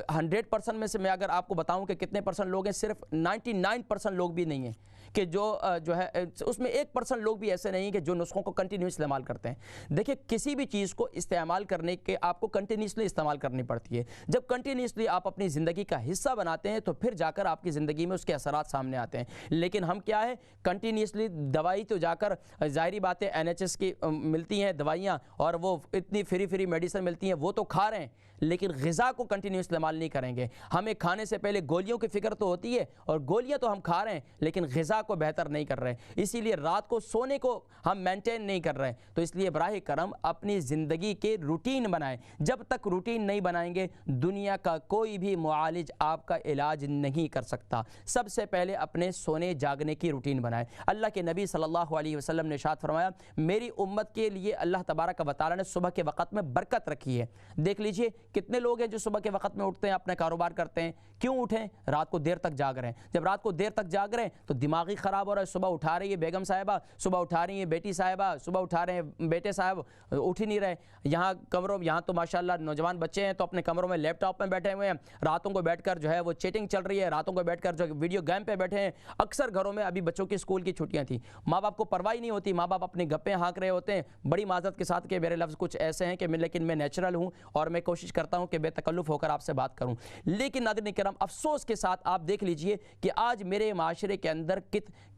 100% میں سے میں اگر آپ کو بتاؤں کہ کتنے پرسنٹ لوگ ہیں, صرف 99% لوگ بھی نہیں ہیں کہ جو ہے اس میں 1% لوگ بھی ایسے نہیں کہ جو نسخوں کو کنٹینیو استعمال کرتے ہیں. دیکھیں, کسی بھی چیز کو استعمال کرنے کے آپ کو کنٹینیوسلی استعمال کرنی پڑتی ہے. جب کنٹینیوسلی آپ اپنی زندگی کا حصہ بناتے ہیں تو پھر جا کر آپ کی زندگی میں اس کے اثرات سامنے آتے ہیں. لیکن ہم کیا ہے, کنٹینیوسلی دوائی تو جا کر ظاہری بات ہے NHS کی ملتی ہیں دوائیاں اور وہ اتنی فری میڈیسن ملتی ہیں, وہ تو کھا رہے ہیں, لیکن غذا کو کنٹینیو استعمال نہیں کریں گے. ہمیں کھانے سے پہلے گولیوں کی فکر تو ہوتی ہے اور گولیاں تو ہم کھا رہے ہیں لیکن غذا کو بہتر نہیں کر رہے, اسی لیے رات کو سونے کو ہم مینٹین نہیں کر رہے. تو اس لیے براہ کرم اپنی زندگی کے روٹین بنائیں. جب تک روٹین نہیں بنائیں گے دنیا کا کوئی بھی معالج آپ کا علاج نہیں کر سکتا. سب سے پہلے اپنے سونے جاگنے کی روٹین بنائیں. اللہ کے نبی صلی اللہ علیہ وسلم نے ارشاد فرمایا, میری امت کے لیے اللہ تبارک و تعالی نے صبح کے وقت میں برکت رکھی ہے. دیکھ لیجئے کتنے لوگ ہیں جو صبح کے وقت میں اٹھتے ہیں, اپنا کاروبار کرتے ہیں. کیوں اٹھیں؟ رات کو دیر تک جاگ رہے ہیں. جب رات کو دیر تک جاگ رہے ہیں تو دماغی خراب ہو رہا ہے. صبح اٹھا رہی ہے بیگم صاحبہ, صبح اٹھا رہی ہیں بیٹی صاحبہ, صبح اٹھا رہے ہیں بیٹے صاحب, اٹھ ہی نہیں رہے. یہاں تو ماشاءاللہ نوجوان بچے ہیں تو اپنے کمروں میں لیپ ٹاپ میں بیٹھے ہوئے ہیں, راتوں کو بیٹھ کر جو ہے وہ چیٹنگ چل رہی ہے, راتوں کو بیٹھ کر جو ویڈیو گیم پہ بیٹھے ہیں. اکثر گھروں میں ابھی بچوں کی اسکول کی چھٹیاں تھیں, ماں باپ کو پرواہ نہیں ہوتی, ماں باپ اپنے گپیں ہانک رہے ہوتے ہیں. بڑی معذرت کے ساتھ کہ میرے لفظ کچھ ایسے ہیں کہ لیکن میں نیچرل ہوں اور میں کوشش کرتا ہوں کہ بے تکلف ہو کر آپ سے بات کروں. لیکن ناظرین کرام, افسوس کے ساتھ آپ دیکھ لیجئے کہ آج میرے معاشرے کے اندر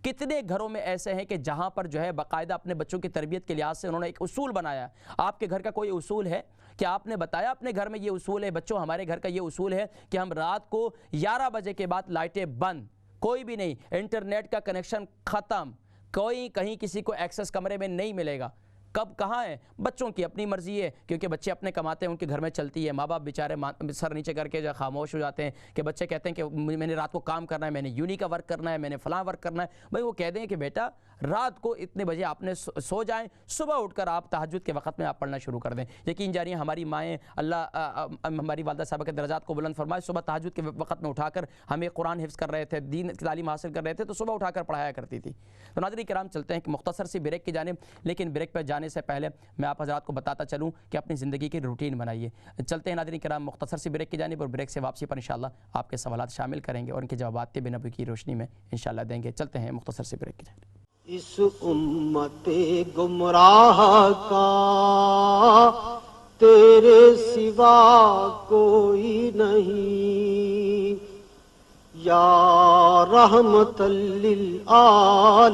کتنے گھروں میں ایسے ہیں کہ جہاں پر جو ہے باقاعدہ اپنے بچوں کی تربیت کے لحاظ سے انہوں نے ایک اصول بنایا. آپ کے گھر کا کوئی اصول ہے کہ آپ نے بتایا اپنے گھر میں یہ اصول ہے, بچوں ہمارے گھر کا یہ اصول ہے کہ ہم رات کو 11 بجے کے بعد لائٹیں بند, کوئی بھی نہیں, انٹرنیٹ کا کنیکشن ختم, کوئی کہیں کسی کو ایکسس کمرے میں نہیں ملے گا. کب کہاں ہے؟ بچوں کی اپنی مرضی ہے کیونکہ بچے اپنے کماتے ہیں, ان کے گھر میں چلتی ہے. ماں باپ بیچارے سر نیچے کر کے جو خاموش ہو جاتے ہیں کہ بچے کہتے ہیں کہ میں نے رات کو کام کرنا ہے, میں نے یونی کا ورک کرنا ہے, میں نے فلاں ورک کرنا ہے. بھائی وہ کہہ دیں کہ بیٹا رات کو اتنے بجے آپ نے سو جائیں, صبح اٹھ کر آپ تہجد کے وقت میں آپ پڑھنا شروع کر دیں. یقین جانیے ہماری مائیں, اللہ ہماری والدہ صاحبہ کے درجات کو بلند فرمائے, صبح تہجد کے وقت میں اٹھا کر ہمیں قرآن حفظ کر رہے تھے, دین کی تعلیم حاصل کر رہے تھے, تو صبح اٹھا کر پڑھایا کرتی تھی. تو ناظرین کرام چلتے ہیں کہ مختصر سی بریک کی جانب, لیکن بریک پر جانے سے پہلے میں آپ حضرات کو بتاتا چلوں کہ اپنی زندگی کی روٹین بنائیے. چلتے ہیں ناظرین کرام مختصر سی بریک کی جانب, اور بریک سے واپسی پر انشاءاللہ آپ کے سوالات شامل کریں گے اور ان کے جوابات طب نبوی کی روشنی میں انشاءاللہ دیں گے. چلتے ہیں مختصر سی بریک کی جانب.
اس امت گمراہ کا تیرے سوا کوئی نہیں, یا رحمت للعالمین.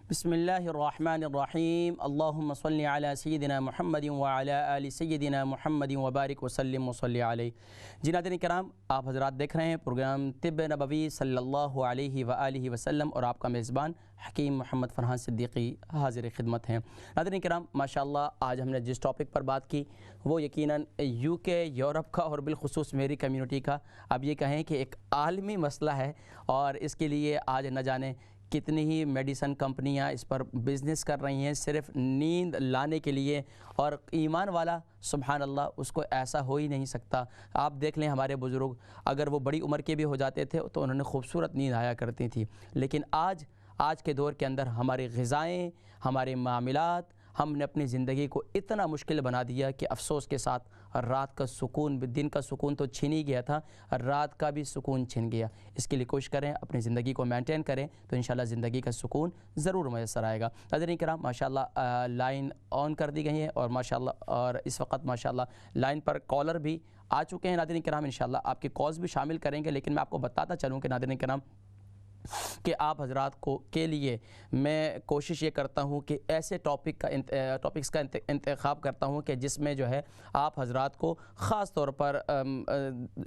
بسم اللہ الرحمن الرحیم. اللہم صلی علی سیدنا محمد وعلی آل سیدنا محمد وبارک وسلم وصلی علیہ. جی ناظرین کرام, آپ حضرات دیکھ رہے ہیں پروگرام طب نبوی صلی اللہ علیہ وآلہ وسلم, اور آپ کا میزبان حکیم محمد فرحان صدیقی حاضر خدمت ہیں. ناظرین کرام ماشاءاللہ آج ہم نے جس ٹاپک پر بات کی وہ یقیناً UK, یورپ کا اور بالخصوص میری کمیونٹی کا, اب یہ کہیں کہ ایک عالمی مسئلہ ہے, اور اس کے لیے آج نہ جانے کتنی ہی میڈیسن کمپنیاں اس پر بزنس کر رہی ہیں صرف نیند لانے کے لیے. اور ایمان والا سبحان اللہ اس کو ایسا ہو ہی نہیں سکتا. آپ دیکھ لیں ہمارے بزرگ اگر وہ بڑی عمر کے بھی ہو جاتے تھے تو انہوں نے خوبصورت نیند آیا کرتی تھی. لیکن آج کے دور کے اندر ہماری غذائیں, ہمارے معاملات, ہم نے اپنی زندگی کو اتنا مشکل بنا دیا کہ افسوس کے ساتھ رات کا سکون, دن کا سکون تو چھن ہی گیا تھا, رات کا بھی سکون چھن گیا. اس کے لیے کوشش کریں اپنی زندگی کو مینٹین کریں تو انشاءاللہ زندگی کا سکون ضرور میسر آئے گا. ناظرین کرام ماشاءاللہ لائن آن کر دی گئی ہے, اور ماشاءاللہ اور اس وقت ماشاءاللہ لائن پر کالر بھی آ چکے ہیں. ناظرین کرام انشاءاللہ آپ کے کالز بھی شامل کریں گے, لیکن میں آپ کو بتاتا چلوں کہ ناظرین کرام کہ آپ حضرات کو کے لیے میں کوشش یہ کرتا ہوں کہ ایسے ٹاپکس کا انتخاب کرتا ہوں کہ جس میں جو ہے آپ حضرات کو خاص طور پر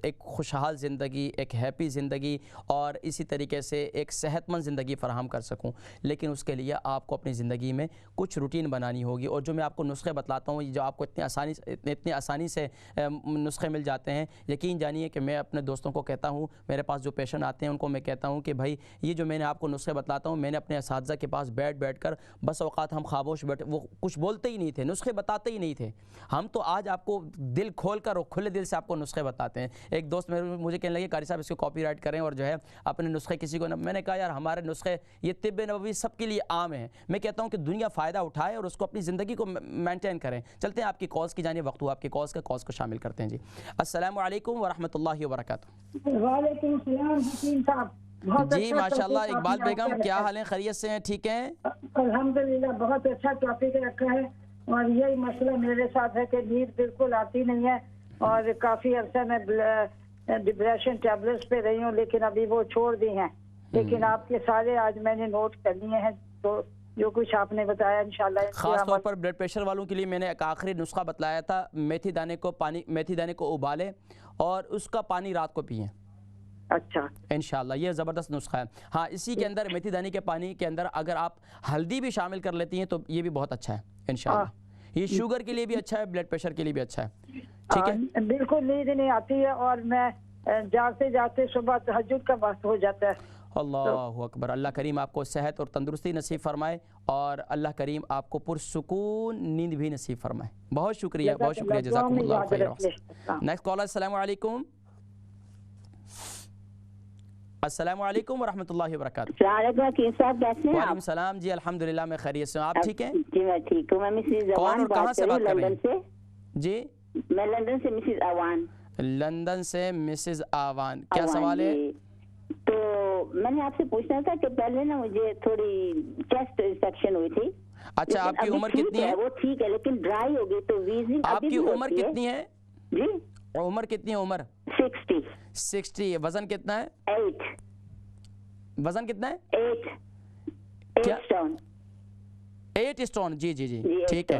ایک خوشحال زندگی, ایک ہیپی زندگی اور اسی طریقے سے ایک صحت مند زندگی فراہم کر سکوں. لیکن اس کے لیے آپ کو اپنی زندگی میں کچھ روٹین بنانی ہوگی, اور جو میں آپ کو نسخے بتلاتا ہوں جو آپ کو اتنی آسانی سے نسخے مل جاتے ہیں, یقین جانیے کہ میں اپنے دوستوں کو کہتا ہوں, میرے پاس جو پیشنٹ آتے ہیں ان کو میں کہتا ہوں کہ بھائی یہ جو میں نے آپ کو نسخے بتلاتا ہوں، میں نے اپنے اساتذہ کے پاس بیٹھ کر بس اوقات ہم خاموش بیٹھے، وہ کچھ بولتے ہی نہیں تھے، نسخے بتاتے ہی نہیں تھے. ہم تو آج آپ کو دل کھول کر اور کھلے دل سے آپ کو نسخے بتاتے ہیں. ایک دوست مجھے کہنے لگے قاری صاحب اس کو کاپی رائٹ کریں اور جو ہے اپنے نسخے کسی کو میں نے کہا یار ہمارے نسخے یہ طب نبوی سب کے لیے عام ہیں. میں کہتا ہوں کہ دنیا فائدہ اٹھائے اور اس کو اپنی زندگی کو مینٹین کریں. چلتے ہیں آپ کی کالز کی جانب، وقت ہوا آپ کی کالز کو شامل کرتے ہیں. جی السلام علیکم ورحمۃ اللہ وبرکاتہ.
وعلیکم السلام حکیم صاحب. بہت
جی
اچھا
ماشاء اللہ.
ٹاپک
اقبال
آپ نے
بیگم
رکھا
کیا
ہے.
حال ہیں؟ خیریت سے ہیں؟ ٹھیک ہیں
الحمدللہ بہت اچھا ٹاپک رکھا ہے. اور یہی مسئلہ میرے ساتھ ہے کہ نیند بالکل آتی نہیں ہے اور کافی عرصہ میں ڈپریشن ٹیبلٹس پہ رہی ہوں لیکن ابھی وہ چھوڑ دی ہیں. لیکن آپ کے سارے آج میں نے نوٹ کر لیے ہیں تو جو کچھ آپ نے بتایا انشاءاللہ
خاص طور پر بلڈ پریشر والوں کے لیے میں نے ایک آخری نسخہ بتلایا تھا. میتھی دانے کو ابالیں اور اس کا پانی رات کو پئیں.
اچھا
انشاءاللہ یہ زبردست نسخہ ہے. ہاں اسی کے اندر میتھی دانے کے پانی کے اندر اگر آپ ہلدی بھی شامل کر لیتی ہیں تو یہ بھی بہت اچھا ہے انشاءاللہ. یہ شوگر کے لیے بھی اچھا ہے، بلڈ پریشر کے لیے بھی اچھا ہے. ٹھیک ہے
بالکل نیند نہیں آتی ہے اور میں جاگتے جاگتے صبح تہجد کا وقت ہو جاتا ہے.
اللہ اکبر. اللہ کریم آپ کو صحت اور تندرستی نصیب فرمائے اور اللہ کریم آپ کو پرسکون نیند بھی نصیب فرمائے. بہت شکریہ بہت شکریہ. جزاکم اللہ خیر. Next caller. السلام علیکم. السلام علیکم ورحمۃ اللہ وبرکاتہ.
السلام علیکم حکیم صاحب، کیسے ہیں
وعلیکم
آپ؟
السلام. جی الحمدللہ میں خیریت سے ہوں. آپ ٹھیک ہیں؟
جی میں ٹھیک ہوں. میں مسز
کون
اوان
اور کہاں سے بات کر رہے
لندن سے.
ہیں؟ جی
میں لندن سے مسز اوان.
لندن سے مسز آوان. کیا سوال ہے؟
تو میں نے آپ سے پوچھنا تھا کہ پہلے نا مجھے تھوڑی چیسٹ انفیکشن ہوئی تھی.
اچھا آپ کی عمر کتنی ہے؟
وہ ٹھیک ہے لیکن ڈرائی ہو گئی تو ویزنگ
آپ کی عمر کتنی ہے؟
جی
عمر کتنی ہے؟ عمر 60. وزن کتنا ہے؟
8.
وزن کتنا ہے؟
8 اسٹون.
8 اسٹون. جی جی جی ٹھیک ہے.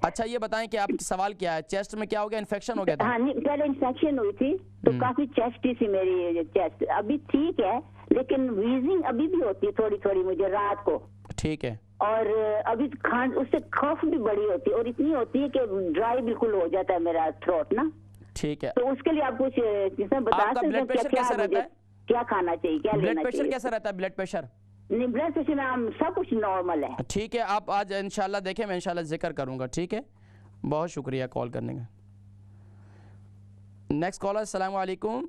اچھا یہ بتائیں کہ آپ کی سوال کیا ہے؟ چیسٹ میں کیا ہو گیا؟ انفیکشن ہو گیا تھا؟
ہاں پہلے انفیکشن ہوئی تھی تو کافی چیسٹ تھی میری چیسٹ. ابھی ٹھیک ہے لیکن ویزنگ ابھی بھی ہوتی ہے تھوڑی تھوڑی مجھے رات کو.
ٹھیک ہے.
اور ابھی اس سے خوف بھی بڑی ہوتی ہے اور اتنی ہوتی ہے کہ ڈرائی بالکل ہو جاتا ہے میرا تھروٹ نا.
ٹھیک ہے.
تو اس کے لیے آپ کچھ بتا سکتے ہیں
پریشر کیسا رہتا ہے؟
کیا کھانا چاہیے، کیا لینا چاہیے؟
بلڈ پریشر کیسا رہتا ہے؟ بلڈ پریشر
نہیں بلڈ پریشر میں سب کچھ نارمل ہے.
ٹھیک ہے. آپ آج انشاءاللہ دیکھیں میں انشاءاللہ ذکر کروں گا. ٹھیک ہے. بہت شکریہ کال کرنے کا. Next caller. السلام علیکم.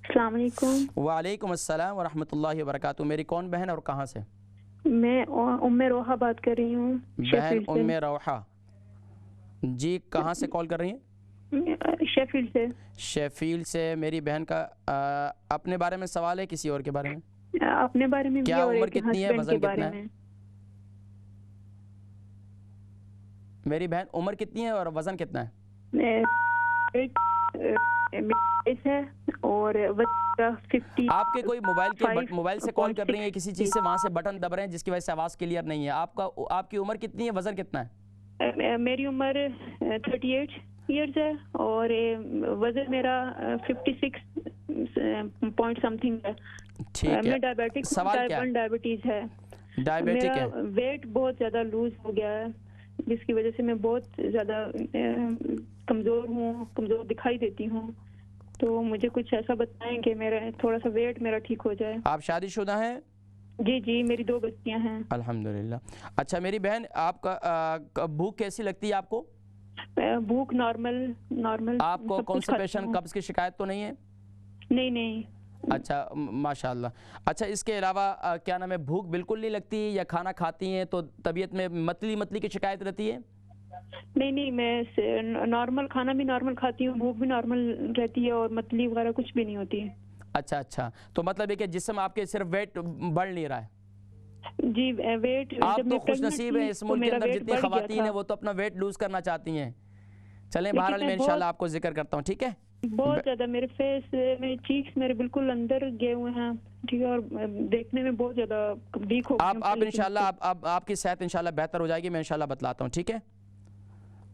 السلام علیکم.
وعلیکم السلام ورحمۃ اللہ وبرکاتہ. میری کون بہن اور کہاں سے؟
میں ام روحا بات کر رہی ہوں.
بہن ام روحا جی کہاں سے کال کر رہی ہیں؟
شیفیلڈ سے.
شیفیلڈ سے. میری بہن کا اپنے بارے میں سوال ہے کسی اور کے بارے میں؟
اپنے بارے میں بھی
کیا
اور
عمر
ایک
کتنی ہے؟
ہسبینڈ
وزن
کے
کتنا
بارے
ہے؟
میں.
میری بہن عمر کتنی ہے اور وزن کتنا ہے؟
ہے اور 50.
آپ کے کوئی موبائل سے کال کر رہی ہیں کسی چیز سے، وہاں سے بٹن دب رہے ہیں جس کی وجہ سے آواز کلیئر نہیں ہے. آپ کی عمر کتنی ہے؟ وزن کتنا ہے؟
میری عمر 38 ایئرز ہے اور وزن میرا 56 پوائنٹ سم تھنگ ہے.
ٹھیک ہے.
میں ڈائبیٹک ہوں.
سوال
ٹائپ
کیا
1 ڈائبٹیز ہے.
ڈائبیٹک ہے.
میرا ویٹ بہت زیادہ لوز ہو گیا ہے جس کی وجہ سے میں بہت زیادہ کمزور دکھائی دیتی ہوں. تو مجھے کچھ ایسا بتائیں کہ میرا تھوڑا سا ویٹ میرا ٹھیک ہو جائے.
آپ شادی شدہ ہیں؟
جی میری 2 بچیاں ہیں.
الحمدللہ. اچھا میری بہن آپ کا بھوک کیسی لگتی ہے آپ کو؟
بھوک نارمل.
آپ کو کانسٹیپیشن قبض کی شکایت تو نہیں ہے؟
نہیں.
اچھا ماشاءاللہ. اچھا اس کے علاوہ کیا نام ہے بھوک بالکل نہیں لگتی یا کھانا کھاتی ہیں تو طبیعت میں متلی کی شکایت رہتی ہے؟
نہیں میں نارمل کھانا بھی نارمل کھاتی ہوں، بھوک بھی نارمل رہتی ہے اور متلی وغیرہ کچھ بھی نہیں ہوتی ہے.
اچھا تو مطلب ہے کہ جسم آپ کے صرف ویٹ بڑھ نہیں رہا ہے؟
جی ویٹ
آپ تو خوش نصیب ہیں اس ملک کے اندر جتنی خواتین ہیں وہ تو اپنا ویٹ لوز کرنا چاہتی ہیں. چلیں بہرحال میں انشاءاللہ آپ کو ذکر کرتا ہوں. ٹھیک ہے.
بہت زیادہ میرے فیس میرے چیکس میرے بالکل اندر گئے ہوئے ہیں. ٹھیک ہے. اور دیکھنے میں بہت زیادہ ویک ہو گئی ہوں.
آپ انشاءاللہ آپ کی صحت انشاءاللہ بہتر ہو جائے گی. میں انشاءاللہ بتلاتا ہوں. ٹھیک ہے.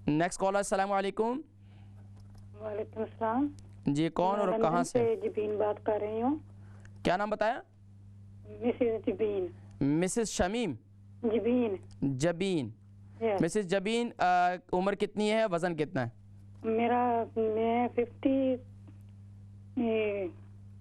Next caller. السلام علیکم.
وعلیکم السلام.
جی کون اور کہاں سے؟
جبین بات کر رہی ہوں.
کیا نام بتایا؟
مسز جبین.
مسز شمیم. جبین. مسز جبین عمر کتنی ہے؟ وزن کتنا ہے؟
میں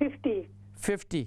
50।
50।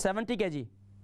70 kg,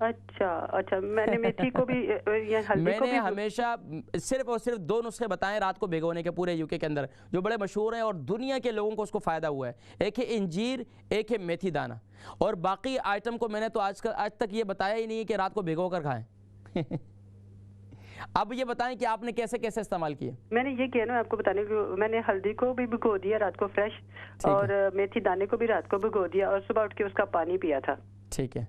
اچھا اچھا، میں نے میتھی کو بھی یا ہلدی
میں
کو
نے
بھی
ہمیشہ صرف اور صرف 2 نسخے بتائیں رات کو بھگونے کے پورے یو کے اندر، جو بڑے مشہور ہیں اور دنیا کے لوگوں کو اس کو فائدہ ہوا ہے. ایک ہے انجیر، ایک ہے میتھی دانہ، اور باقی آئٹم کو میں نے تو آج تک یہ بتایا ہی نہیں ہے کہ رات کو بھگو کر کھائیں. اب یہ بتائیں کہ آپ نے کیسے کیسے استعمال کیے؟
میں نے یہ کیا نا آپ کو بتانے کو، میں نے ہلدی کو بھی بھگو دیا رات کو فریش، اور میتھی دانے کو بھی رات کو بھگو دیا، اور صبح اٹھ کے اس کا پانی پیا تھا.
ٹھیک ہے.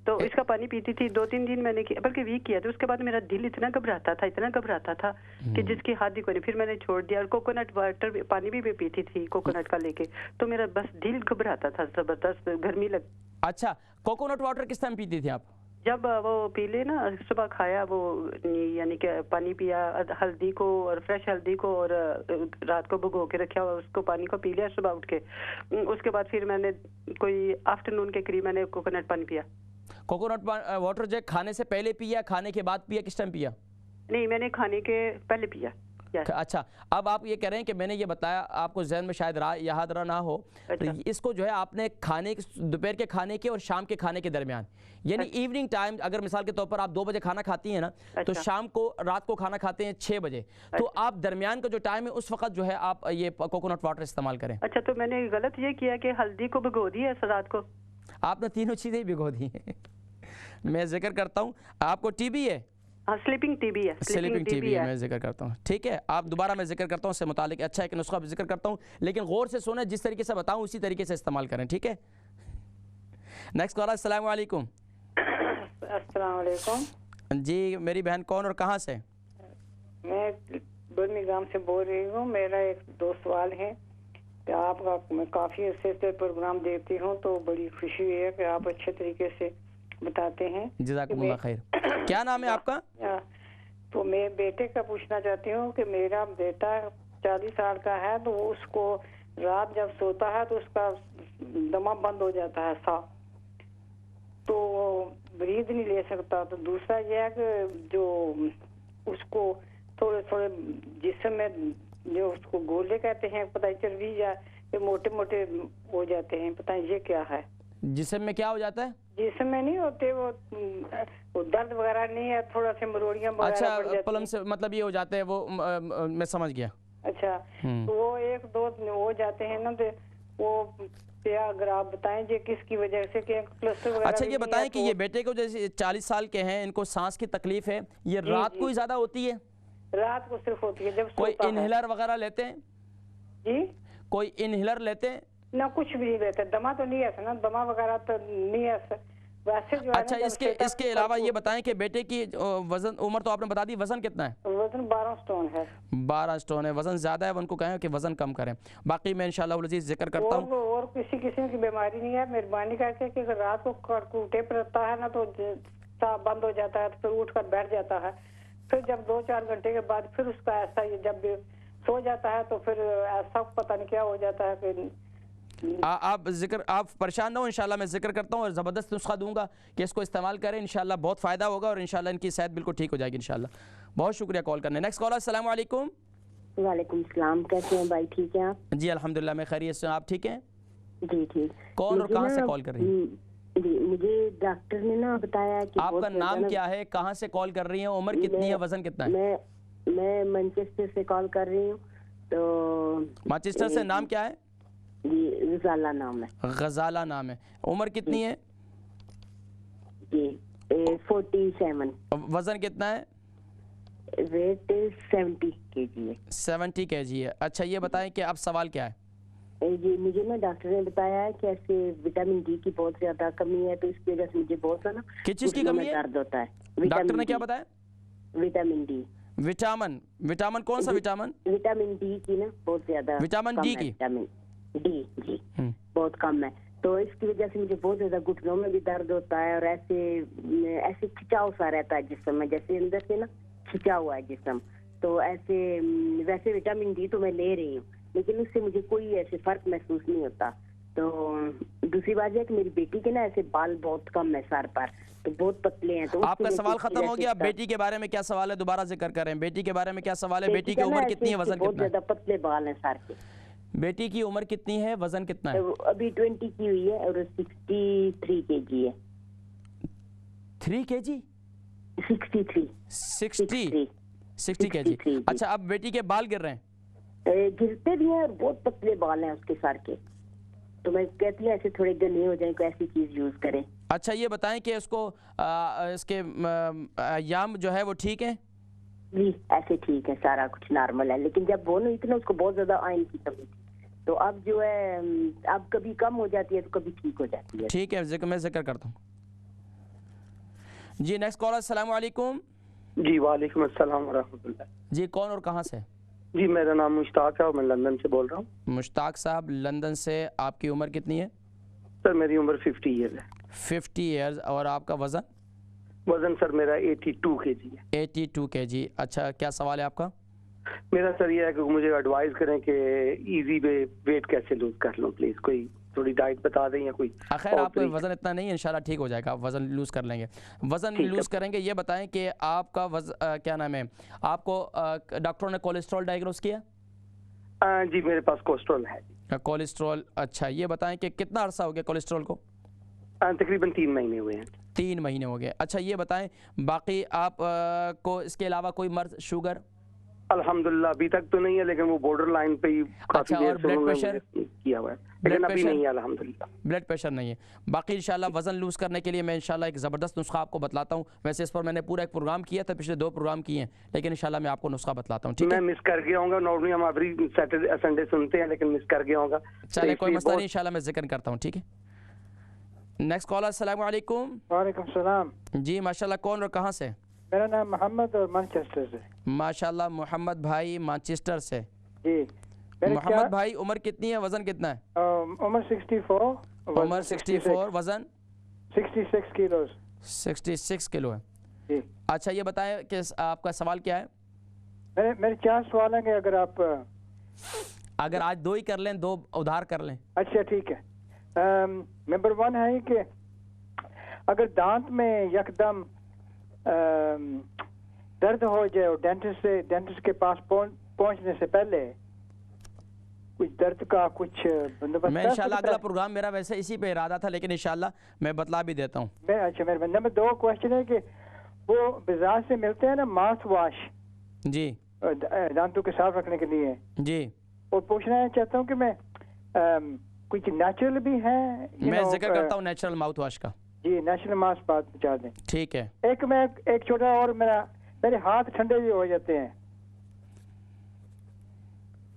تو اس کا پانی پیتی تھی 2-3 دن میں نے کیا، بلکہ ویک کیا تھا. اس کے بعد میرا دل اتنا گھبراتا تھا کہ جس کی حد ہی کوئی نہیں. پھر میں نے چھوڑ دیا، اور کوکونٹ واٹر پانی بھی پیتی تھی کوکونٹ کا لے کے، تو میرا بس دل گھبراتا تھا زبردست، گرمی لگ.
اچھا، کوکونٹ واٹر کس ٹائم پیتی تھی آپ؟
جب وہ پی لے نا، صبح کھایا وہ، یعنی کہ پانی پیا ہلدی کو، اور فریش ہلدی کو، اور رات کو بھگو کے رکھا ہوا اس کو پانی کو پی لیا صبح اٹھ کے. اس کے بعد پھر میں نے کوئی آفٹرنون کے قریب میں نے کوکونٹ پانی پیا.
کوکونٹ واٹر جو کھانے سے پہلے پیا، کھانے کے بعد پیا، کس ٹائم پیا؟
نہیں، میں نے کھانے کے پہلے پیا.
اچھا، اب آپ یہ کہہ رہے ہیں کہ میں نے یہ بتایا آپ کو ذہن میں شاید یاد رہا نہ ہو، اس کو جو ہے آپ نے کھانے دوپہر کے کھانے کے اور شام کے کھانے کے درمیان، یعنی ایوننگ ٹائم، اگر مثال کے طور پر آپ 2 بجے کھانا کھاتی ہیں نا، تو شام کو رات کو کھانا کھاتے ہیں 6 بجے، تو آپ درمیان کا جو ٹائم ہے اس وقت جو ہے آپ یہ کوکونٹ واٹر استعمال کریں.
اچھا، تو میں نے غلط یہ کیا کہ ہلدی کو بھگو دیا رات کو.
آپ نے تینوں چیزیں بھگو دی ہیں. میں ذکر کرتا ہوں، آپ کو ٹی بی ہے؟
سلیپنگ ٹی بی ہے.
سلیپنگ ٹی بی ہے، میں ذکر کرتا ہوں. ٹھیک ہے، آپ دوبارہ میں ذکر کرتا ہوں اس سے متعلق اچھا ایک نسخہ ذکر کرتا ہوں، لیکن غور سے سنیں، جس طریقے سے بتاؤں اسی طریقے سے استعمال کریں. ٹھیک ہے. Next caller. السلام علیکم.
السلام علیکم
جی، میری بہن کون اور کہاں سے؟
میں برمنگھام سے بول رہی ہوں. میرا ایک 2 سوال ہے کہ آپ کا میں کافی عرصے سے پروگرام دیکھتی ہوں، تو بڑی خوشی ہوئی ہے کہ آپ اچھے طریقے سے بتاتے ہیں.
جزاکم اللہ خیر. کیا نام ہے آپ کا؟
تو میں بیٹے کا پوچھنا چاہتی ہوں کہ میرا بیٹا 40 سال کا ہے، تو اس کو رات جب سوتا ہے تو اس کا دمہ بند ہو جاتا ہے صاف، تو وہ برید نہیں لے سکتا. تو دوسرا یہ ہے کہ جو اس کو تھوڑے تھوڑے جسم میں جو اس کو گولے کہتے ہیں، پتہ نہیں چربی یا موٹے موٹے ہو جاتے ہیں، پتہ نہیں یہ کیا ہے.
جسم میں کیا ہو جاتا ہے؟
جسم میں نہیں ہوتے، وہ درد وغیرہ نہیں ہے، تھوڑا سے مروڑیاں وغیرہ
اچھا،
پڑ جاتی
پلم سے مطلب یہ ہو جاتے ہیں، وہ میں سمجھ گیا.
اچھا، تو وہ 1-2 ہو جاتے ہیں نا، تو وہ کیا اگر آپ بتائیں جی کس کی وجہ سے، کہ پلسٹر وغیرہ.
اچھا، یہ بتائیں کہ یہ بیٹے کو جیسے 40 سال کے ہیں، ان کو سانس کی تکلیف ہے، یہ رات کو ہی زیادہ ہوتی ہے؟
رات کو صرف ہوتی ہے جب
کوئی
سوتا ہے.
انہیلر وغیرہ لیتے ہیں؟
جی،
کوئی انہیلر لیتے ہیں؟
نہ کچھ بھی نہیں لیتے. دما تو نہیں ہے نا، دما وغیرہ تو نہیں ہے ویسے جو ہے.
اچھا، اس کے علاوہ یہ بتائیں کہ بیٹے کی وزن، عمر تو آپ نے بتا دی، وزن کتنا ہے؟
وزن 12 سٹون ہے.
12 سٹون ہے. وزن زیادہ ہے، ان کو کہیں کہ وزن کم کریں. باقی میں انشاءاللہ العزیز ذکر کرتا ہوں.
اور کسی قسم کی بیماری نہیں ہے. مہربانی کر کے کہ رات کو کوٹے پر رہتا ہے نا، تو بند ہو جاتا ہے، تو پھر اٹھ کر بیٹھ جاتا ہے. پھر جب 2-4 گھنٹے کے بعد پھر اس کا ایسا ہی جب سو جاتا ہے، تو پھر ایسا پتہ نہیں کیا ہو جاتا ہے. پھر
آپ پریشان نہ ہو، انشاءاللہ میں ذکر کرتا ہوں اور زبردست نسخہ دوں گا کہ اس کو استعمال کریں، انشاءاللہ بہت فائدہ ہوگا، اور انشاءاللہ ان کی صحت بالکل ٹھیک ہو جائے گی انشاءاللہ. بہت شکریہ کال کرنے. Next caller. السلام علیکم.
وعلیکم السلام. کیسے ہیں بھائی؟ ٹھیک ہیں آپ؟
جی الحمدللہ میں خیریت سے ہوں. آپ ٹھیک ہیں؟
جی ٹھیک.
کون اور کہاں سے کال کر رہی ہیں؟
جی، مجھے ڈاکٹر نے نا بتایا کہ
آپ کا نام کیا ہے، کہاں سے کال کر رہی ہیں، عمر کتنی ہے، وزن کتنا ہے؟
میں مانچسٹر سے کال کر رہی ہوں. تو
مانچسٹر سے. نام کیا ہے؟
جی، غزالہ نام ہے.
غزالہ نام ہے. عمر کتنی ہے؟
جی 47.
وزن کتنا ہے؟
ویٹ 70 kg ہے.
70 kg ہے. اچھا، یہ بتائیں کہ اب سوال کیا ہے؟
جی، مجھے نا ڈاکٹر نے بتایا ہے کہ ایسے وٹامن ڈی کی بہت زیادہ کمی ہے، تو اس کی وجہ سے مجھے بہت سا نا
کس چیز کی کمی ہے؟
درد ہوتا ہے.
ڈاکٹر نے کیا بتایا؟
Vitamin D.
وٹامن کون سا وٹامن؟
وٹامن ڈی کی نا بہت زیادہ.
وٹامن ڈی کی؟
وٹامن ڈی جی بہت کم ہے، تو اس کی وجہ سے مجھے بہت زیادہ گھٹنوں میں بھی درد ہوتا ہے، اور ایسے کھچاؤ سا رہتا ہے جسم میں، جیسے اندر سے نا کھچا ہوا ہے جسم. تو ویسے وٹامن ڈی تو میں لے رہی ہوں، لیکن اس سے مجھے کوئی ایسے فرق محسوس نہیں ہوتا. تو دوسری بات یہ کہ میری بیٹی کے نا ایسے بال بہت کم ہے سر پر، تو بہت پتلے ہیں. تو
آپ کا سوال ختم ہو گیا. بیٹی کے بارے میں کیا سوال ہے، دوبارہ ذکر کریں. بیٹی کے بارے میں کیا سوال ہے؟ بیٹی کی عمر کتنی ہے، وزن کتنا ہے؟
بہت زیادہ پتلے بال ہیں سر کے.
بیٹی کی عمر کتنی ہے، وزن کتنا ہے؟
ابھی 20 کی ہوئی ہے، اور 63 kg ہے.
3 kg 60 kg. اچھا اب بیٹی کے بال گر رہے ہیں؟
گرتے بھی ہیں اور بہت پتلے بال ہیں اس کے سر کے, تو میں کہتی ہوں ایسے تھوڑے گنے ہو جائیں, کوئی ایسی چیز یوز کریں.
اچھا یہ بتائیں کہ اس کو اس کے ایام جو ہے وہ ٹھیک ہیں؟
جی ایسے ٹھیک ہے, سارا کچھ نارمل ہے, لیکن جب بون ہوئی تھی نا اس کو بہت زیادہ آئرن کی کمی تھی, تو اب جو ہے اب کبھی کم ہو جاتی ہے تو کبھی ٹھیک ہو جاتی ہے.
ٹھیک ہے میں ذکر کرتا ہوں. جی نیکسٹ کالر. السلام علیکم.
جی وعلیکم السلام ورحمۃ اللہ.
جی کون اور کہاں سے؟
جی میرا نام مشتاق ہے اور میں لندن سے بول رہا ہوں.
مشتاق صاحب لندن سے, آپ کی عمر کتنی ہے؟
سر میری عمر 50 ایئرز ہے.
50 ایئرز. اور آپ کا وزن؟
وزن سر میرا 82 kg ہے.
82 kg. اچھا کیا سوال ہے آپ کا؟
میرا سر یہ ہے کہ مجھے ایڈوائز کریں کہ ایزی ویٹ کیسے لوز کر لوں پلیز, کوئی تھوڑی ڈائٹ بتا دیں یا کوئی.
خیر آپ کا وزن اتنا نہیں ہے, انشاءاللہ ٹھیک ہو جائے گا, آپ وزن لوز کر لیں گے. وزن لوز کریں گے. یہ بتائیں کہ آپ کا کیا نام ہے, آپ کو ڈاکٹروں نے کولیسٹرول ڈائگنوز کیا؟
جی میرے پاس کولیسٹرول ہے.
کولیسٹرول. اچھا یہ بتائیں کہ کتنا عرصہ ہو گیا کولیسٹرول کو؟
تقریباً 3 مہینے ہوئے ہیں.
3 مہینے ہو گئے. اچھا یہ بتائیں باقی آپ کو اس کے علاوہ کوئی مرض, شوگر؟
الحمدللہ ابھی تک تو نہیں ہے, لیکن وہ بارڈر لائن پہ ہی کافی دیر سے
بلڈ پریشر
کیا ہوا ہے, لیکن ابھی نہیں ہے الحمدللہ.
بلڈ پریشر نہیں ہے. باقی انشاءاللہ وزن لوز کرنے کے لیے میں انشاءاللہ ایک زبردست نسخہ آپ کو بتلاتا ہوں. ویسے اس پر میں نے پورا ایک پروگرام کیا تھا, پچھلے 2 پروگرام کیے ہیں, لیکن انشاءاللہ میں آپ کو نسخہ بتلاتا ہوں. ٹھیک ہے,
میں مس کر گیا ہوں گا. نارملی ہم ایوری سیٹرڈے سنڈے سنتے ہیں, لیکن مس کر گیا ہوں گا.
چلے کوئی مسئلہ نہیں, انشاءاللہ میں ذکر کرتا ہوں. ٹھیک ہے. Next caller. السلام علیکم.
وعلیکم السلام.
جی ماشاءاللہ کون اور کہاں سے؟
میرا نام محمد اور مانچسٹر سے.
ماشاءاللہ محمد بھائی مانچسٹر سے.
جی
محمد بھائی عمر کتنی ہے, وزن کتنا ہے؟
عمر 64.
عمر 64. وزن
66 کلوز.
66 کلو ہے.
جی
اچھا یہ بتائیں کہ آپ کا سوال کیا ہے؟
میرے 4 سوال ہیں کہ اگر
آج 2 ہی کر لیں, 2 ادھار کر لیں.
اچھا ٹھیک ہے. نمبر 1 ہے کہ اگر دانت میں یکدم درد ہو جائے اور ڈینٹسٹ کے پاس پہنچنے سے پہلے کچھ درد کا کچھ بندوبست.
میں انشاءاللہ اگلا پروگرام میرا ویسے اسی پہ ارادہ تھا, لیکن انشاءاللہ میں بتلا بھی دیتا ہوں.
اچھا مہربانی. نمبر 2 کوشچن ہے کہ وہ بازار سے ملتے ہیں نا ماؤتھ واش,
جی
دانتوں کے صاف رکھنے کے لیے,
جی,
اور پوچھنا چاہتا ہوں کہ میں کچھ نیچرل بھی ہے.
میں ذکر کرتا ہوں نیچرل ماؤتھ واش کا.
جی نیشنل ماس بات پہنچا دیں.
ٹھیک ہے.
ایک چھوٹا اور, میرے ہاتھ ٹھنڈے بھی ہو جاتے ہیں.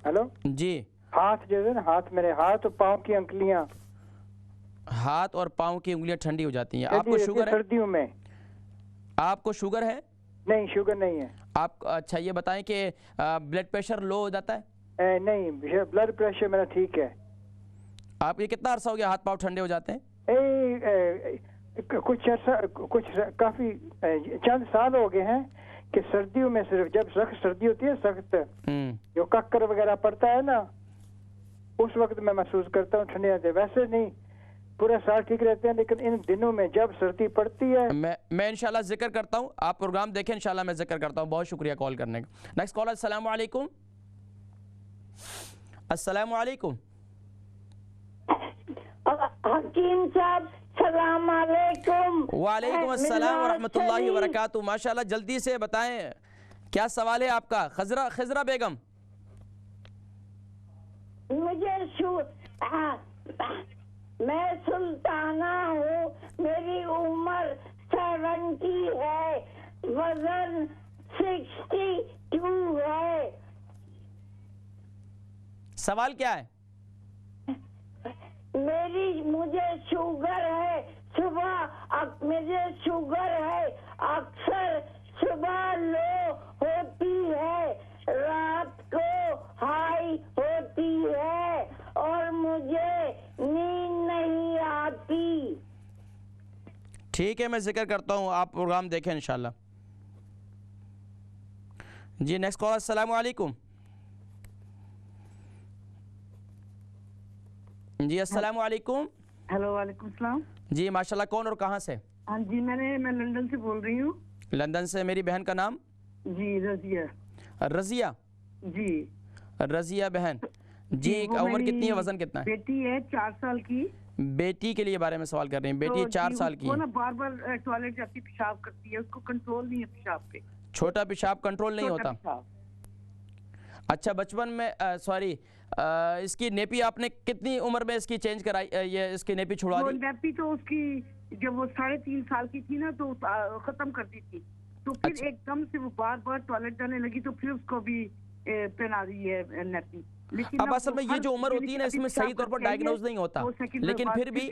ہلو
جی.
ہاتھ جو ہے نا, میرے ہاتھ اور پاؤں کی انگلیاں,
ہاتھ اور پاؤں کی انگلیاں ٹھنڈی ہو جاتی ہیں. آپ کو شوگر ہے؟
سردیوں میں.
آپ کو شوگر ہے؟
نہیں شوگر نہیں ہے.
آپ اچھا یہ بتائیں کہ بلڈ پریشر لو ہو جاتا ہے؟
نہیں بلڈ پریشر میرا ٹھیک ہے.
آپ یہ کتنا عرصہ ہو گیا ہاتھ پاؤں ٹھنڈے ہو جاتے ہیں؟
کچھ کافی چند سال ہو گئے ہیں کہ سردیوں میں صرف جب سخت سردی ہوتی ہے, سخت جو ککر وغیرہ پڑتا ہے نا, اس وقت میں محسوس کرتا ہوں ٹھنڈے آتے. ویسے نہیں پورا سال ٹھیک رہتے ہیں, لیکن ان دنوں میں جب سردی پڑتی ہے.
میں انشاءاللہ ذکر کرتا ہوں, آپ پروگرام دیکھیں, انشاءاللہ میں ذکر کرتا ہوں. بہت شکریہ کال کرنے کا. Next caller. السلام علیکم. السلام علیکم.
حکیم صاحب السلام علیکم.
وعلیکم السلام ورحمۃ اللہ وبرکاتہ. ماشاءاللہ جلدی سے بتائیں کیا سوال ہے آپ کا؟ خضرہ بیگم.
میں سلطانہ ہوں, میری عمر 70 ہے, وزن 62 ہے.
سوال کیا ہے؟
مجھے شوگر ہے, مجھے شوگر ہے, اکثر صبح لو ہوتی ہے, رات کو ہائی ہوتی ہے, اور مجھے نیند نہیں آتی.
ٹھیک ہے میں ذکر کرتا ہوں, آپ پروگرام دیکھیں انشاءاللہ. جی نیکسٹ کال. السلام علیکم. جی السلام علیکم.
ہیلو وعلیکم السلام.
جی ماشاءاللہ کون اور کہاں سے؟
ہاں جی میں لندن سے بول رہی ہوں.
لندن سے. میری بہن کا نام؟
جی رضیہ.
رضیہ.
جی
رضیہ بہن. جی عمر کتنی ہے, وزن کتنا ہے؟
بیٹی ہے 4 سال کی.
بیٹی کے لیے بارے میں سوال کر رہے ہیں. بیٹی 4 سال کی
وہ
ہے,
نا بار بار ٹوائلٹ جاتی پیشاب کرتی ہے, اس کو کنٹرول نہیں ہے پیشاب پہ,
چھوٹا پیشاب کنٹرول نہیں ہوتا. اچھا بچپن میں سوری اس کی نیپی آپ نے کتنی عمر میں اس کی چینج کرائی, یہ اس کی نیپی چھڑوا دی؟
نیپی تو اس کی جب وہ 3.5 سال کی تھی نا تو ختم کر دی تھی, تو پھر ایک دم سے وہ بار بار ٹوائلٹ جانے لگی تو پھر اس کو بھی پہنا دی ہے نیپی.
اب اصل میں یہ جو عمر ہوتی ہے نا اس میں صحیح طور پر ڈائگنوز نہیں ہوتا, لیکن پھر بھی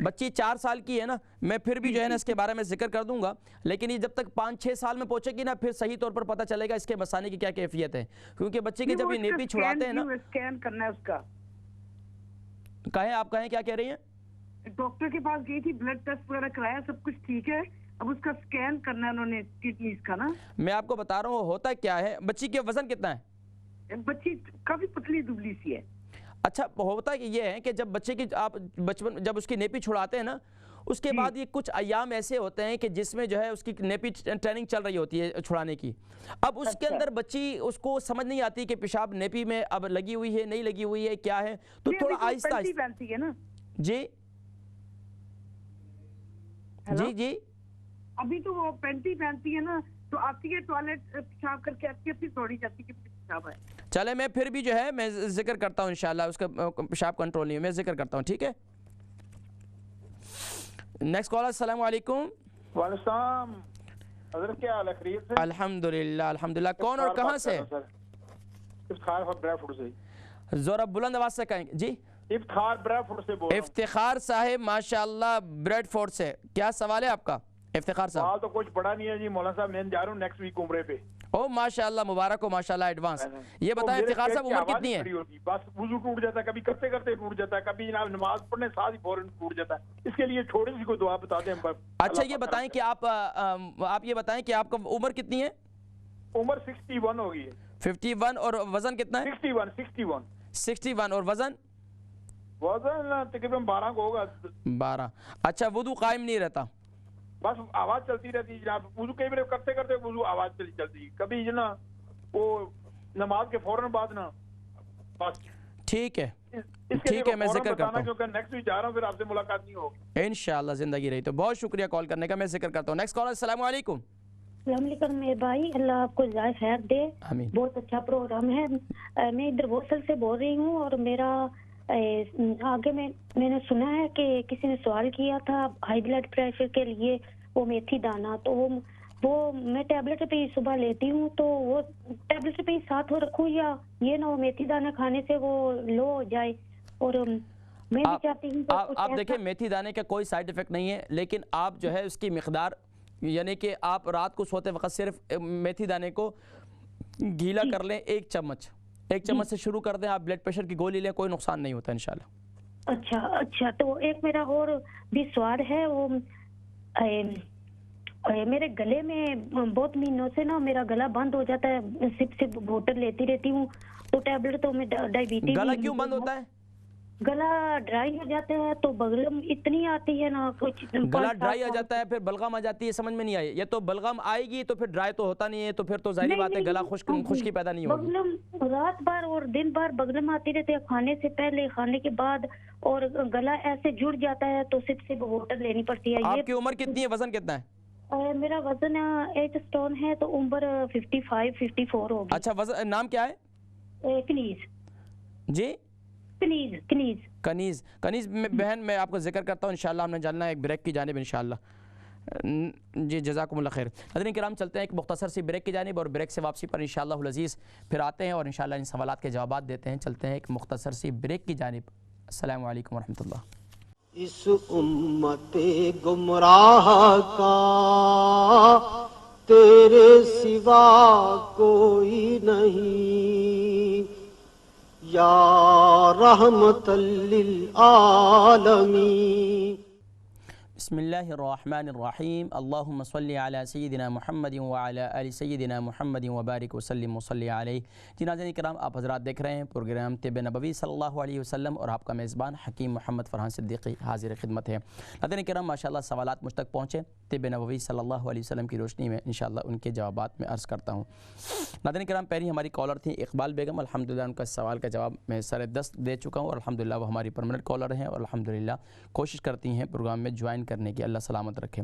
بچی 4 سال کی ہے نا, میں پھر بھی جو ہے نا اس کے بارے میں ذکر کر دوں گا, لیکن یہ جب تک 5-6 سال میں پہنچے گی نا پھر صحیح طور پر پتہ چلے گا اس کے مثانے کی کیا کیفیت ہے, کیونکہ بچے کی جب یہ نیپی چھڑاتے ہیں نا,
اسکین کرنا ہے اس کا.
کہیں آپ کہیں کیا کہہ رہی ہیں؟
ڈاکٹر کے پاس گئی تھی, بلڈ ٹیسٹ وغیرہ کرایا, سب کچھ ٹھیک ہے, اب اس کا اسکین کرنا ہے انہوں نے کڈنیز کا نا.
میں آپ کو بتا رہا ہوں ہوتا کیا ہے. بچی کے وزن کتنا ہے؟
بچی کافی پتلی دبلی سی ہے.
اچھا ہوتا یہ ہے کہ جب بچے کی آپ بچپن جب اس کی نیپی چھڑاتے ہیں نا, اس کے بعد یہ کچھ ایام ایسے ہوتے ہیں کہ جس میں جو ہے اس کی نیپی ٹریننگ چل رہی ہوتی ہے چھڑانے کی. اب اس کے اندر بچی اس کو سمجھ نہیں آتی کہ پیشاب نیپی میں اب لگی ہوئی ہے نہیں لگی ہوئی ہے کیا ہے, تو تھوڑا آہستہ آہستہ. جی جی جی
ابھی تو وہ پینٹی پہنتی ہے نا, تو آتی ہے ٹوائلٹ پیشاب کر کے آتی ہے, پھر دوڑی جاتی ہے کہ پیشاب ہے.
چلے میں پھر بھی جو ہے میں ذکر کرتا ہوں انشاءاللہ, اس کا پیشاب کنٹرول نہیں ہے, میں ذکر کرتا ہوں, ٹھیک ہے. Next caller. السلام علیکم.
وعلیکم السلام. حضرت کیا حال ہے, خیریت سے؟
الحمدللہ الحمدللہ. کون اور کہاں سے؟
افتخار بریڈ فوڈ سے.
ذرا بلند آواز سے کہیں. جی
افتخار بریڈ فوڈ سے بول رہا ہوں.
افتخار صاحب ماشاءاللہ بریڈ فوڈ سے, کیا سوال ہے آپ کا افتخار صاحب؟
سوال تو کچھ بڑا نہیں ہے جی مولانا صاحب, میں جا رہا ہوں نیکسٹ ویک عمرے پہ.
او ماشاءاللہ مبارک ہو, ماشاءاللہ ایڈوانس. یہ بتائیں افتخار صاحب عمر کتنی ہے؟
بس وضو ٹوٹ جاتا ہے, کبھی کرتے کرتے ٹوٹ جاتا ہے, کبھی جناب نماز پڑھنے ساتھ ہی فوراً ٹوٹ جاتا ہے. اس کے لیے تھوڑی سی کوئی دعا بتا دیں.
اچھا یہ بتائیں کہ آپ یہ بتائیں کہ آپ کا عمر کتنی ہے؟
عمر 61 ہوگی ہے.
51. اور وزن کتنا ہے؟ 61. اور وزن
تقریباً 12 کو ہوگا.
12. اچھا وضو قائم نہیں رہتا؟
بس آواز چلتی رہتی ہے جناب. وضو کئی بار کرتے کرتے وضو آواز چلتی ہے, کبھی جو نا وہ نماز کے فوراً بعد نا بس.
ٹھیک ہے ٹھیک ہے, میں ذکر کرتا ہوں
کیونکہ نیکسٹ ویک جا رہا ہوں, پھر آپ سے ملاقات نہیں ہوگی
انشاءاللہ زندگی رہی تو. بہت شکریہ کال کرنے کا, میں ذکر کرتا ہوں. Next caller. السلام علیکم.
السلام علیکم میرے بھائی, اللہ آپ کو جزائے خیر دے. بہت اچھا پروگرام ہے. میں ادھر بوسل سے بول رہی ہوں, اور میرا آگے میں نے سنا ہے کہ کسی نے سوال کیا تھا ہائی بلڈ پریشر کے لیے وہ میتھی دانہ, تو وہ میں ٹیبلٹ پہ صبح لیتی ہوں, تو وہ ٹیبلٹ پہ ساتھ ہو رکھوں یا یہ نہ وہ میتھی دانہ کھانے سے وہ لو ہو جائے. اور میں بھی چاہتی ہوں
آپ دیکھیں میتھی دانے کا کوئی سائیڈ ایفیکٹ نہیں ہے, لیکن آپ جو ہے اس کی مقدار یعنی کہ آپ رات کو سوتے وقت صرف میتھی دانے کو گیلا کر لیں, 1 چمچ سے شروع کر دیں. آپ بلڈ پریشر کی گولی لیں, کوئی نقصان نہیں ہوتا انشاءاللہ.
اچھا تو ایک میرا اور بھی سوال ہے, وہ میرے گلے میں بہت مہینوں سے نا میرا گلا بند ہو جاتا ہے, سپ بوٹل لیتی رہتی ہوں, تو ٹیبلٹ تو میں ڈائبٹیز.
گلا کیوں بند ہوتا ہے؟
گلا ڈرائی ہو جاتا ہے, تو بلغم اتنی آتی ہے نا, کچھ
گلا ڈرائی آ جاتا ہے پھر بلغم آ جاتی ہے, سمجھ میں نہیں آئی. یہ تو بلغم آئے گی تو پھر ڈرائی تو ہوتا نہیں ہے, تو پھر تو ظاہری بات ہے گلا خشکی پیدا نہیں ہوگی.
بغلم رات بھر اور دن بھر بغلم آتی رہتی ہے, کھانے سے پہلے کھانے کے بعد, اور گلا ایسے جڑ جاتا ہے تو سے بوٹل لینی پڑتی ہے.
آپ کی عمر کتنی ہے, وزن کتنا ہے؟
میرا وزن 8 اسٹون ہے, تو عمر 55-54 ہوگی.
اچھا وزن, نام کیا ہے؟
کنیز.
جی کنیز بہن, میں آپ کو ذکر کرتا ہوں انشاءاللہ. ہم نے جاننا ہے ایک بریک کی جانب انشاءاللہ. جی جزاکم اللہ خیر. حضرین کرام چلتے ہیں ایک مختصر سی بریک کی جانب, اور بریک سے واپسی پر انشاءاللہ العزیز پھر آتے ہیں اور انشاءاللہ ان سوالات کے جوابات دیتے ہیں. چلتے ہیں ایک مختصر سی بریک کی جانب. السلام علیکم ورحمۃ اللہ.
اس امت گمراہ کا تیرے سوا کوئی نہیں, یا رحمت للعالمین.
بسم اللہ الرحمن الرحیم اللہم صلی علی سیدنا محمد وعلی آل سیدنا محمد وبارک وسلم وصلی علیہ۔ جی ناظرین کرام، آپ حضرات دیکھ رہے ہیں پروگرام طب نبوی صلی اللہ علیہ وسلم اور آپ کا میزبان حکیم محمد فرحان صدیقی حاضر خدمت ہے۔ ناظرین کرام، ماشاءاللہ سوالات مجھ تک پہنچے، طب نبوی صلی اللہ علیہ وسلم کی روشنی میں انشاءاللہ ان کے جوابات میں عرض کرتا ہوں۔ ناظرین کرام، پہلی ہماری کالر تھی اقبال بیگم، الحمدللہ ان کا سوال کا جواب میں سر دست دے چکا ہوں اور الحمدللہ وہ ہماری پرمننٹ کالر ہیں اور الحمدللہ کوشش کرتی ہیں پروگرام میں جوائن کرنے کی، اللہ سلامت رکھے۔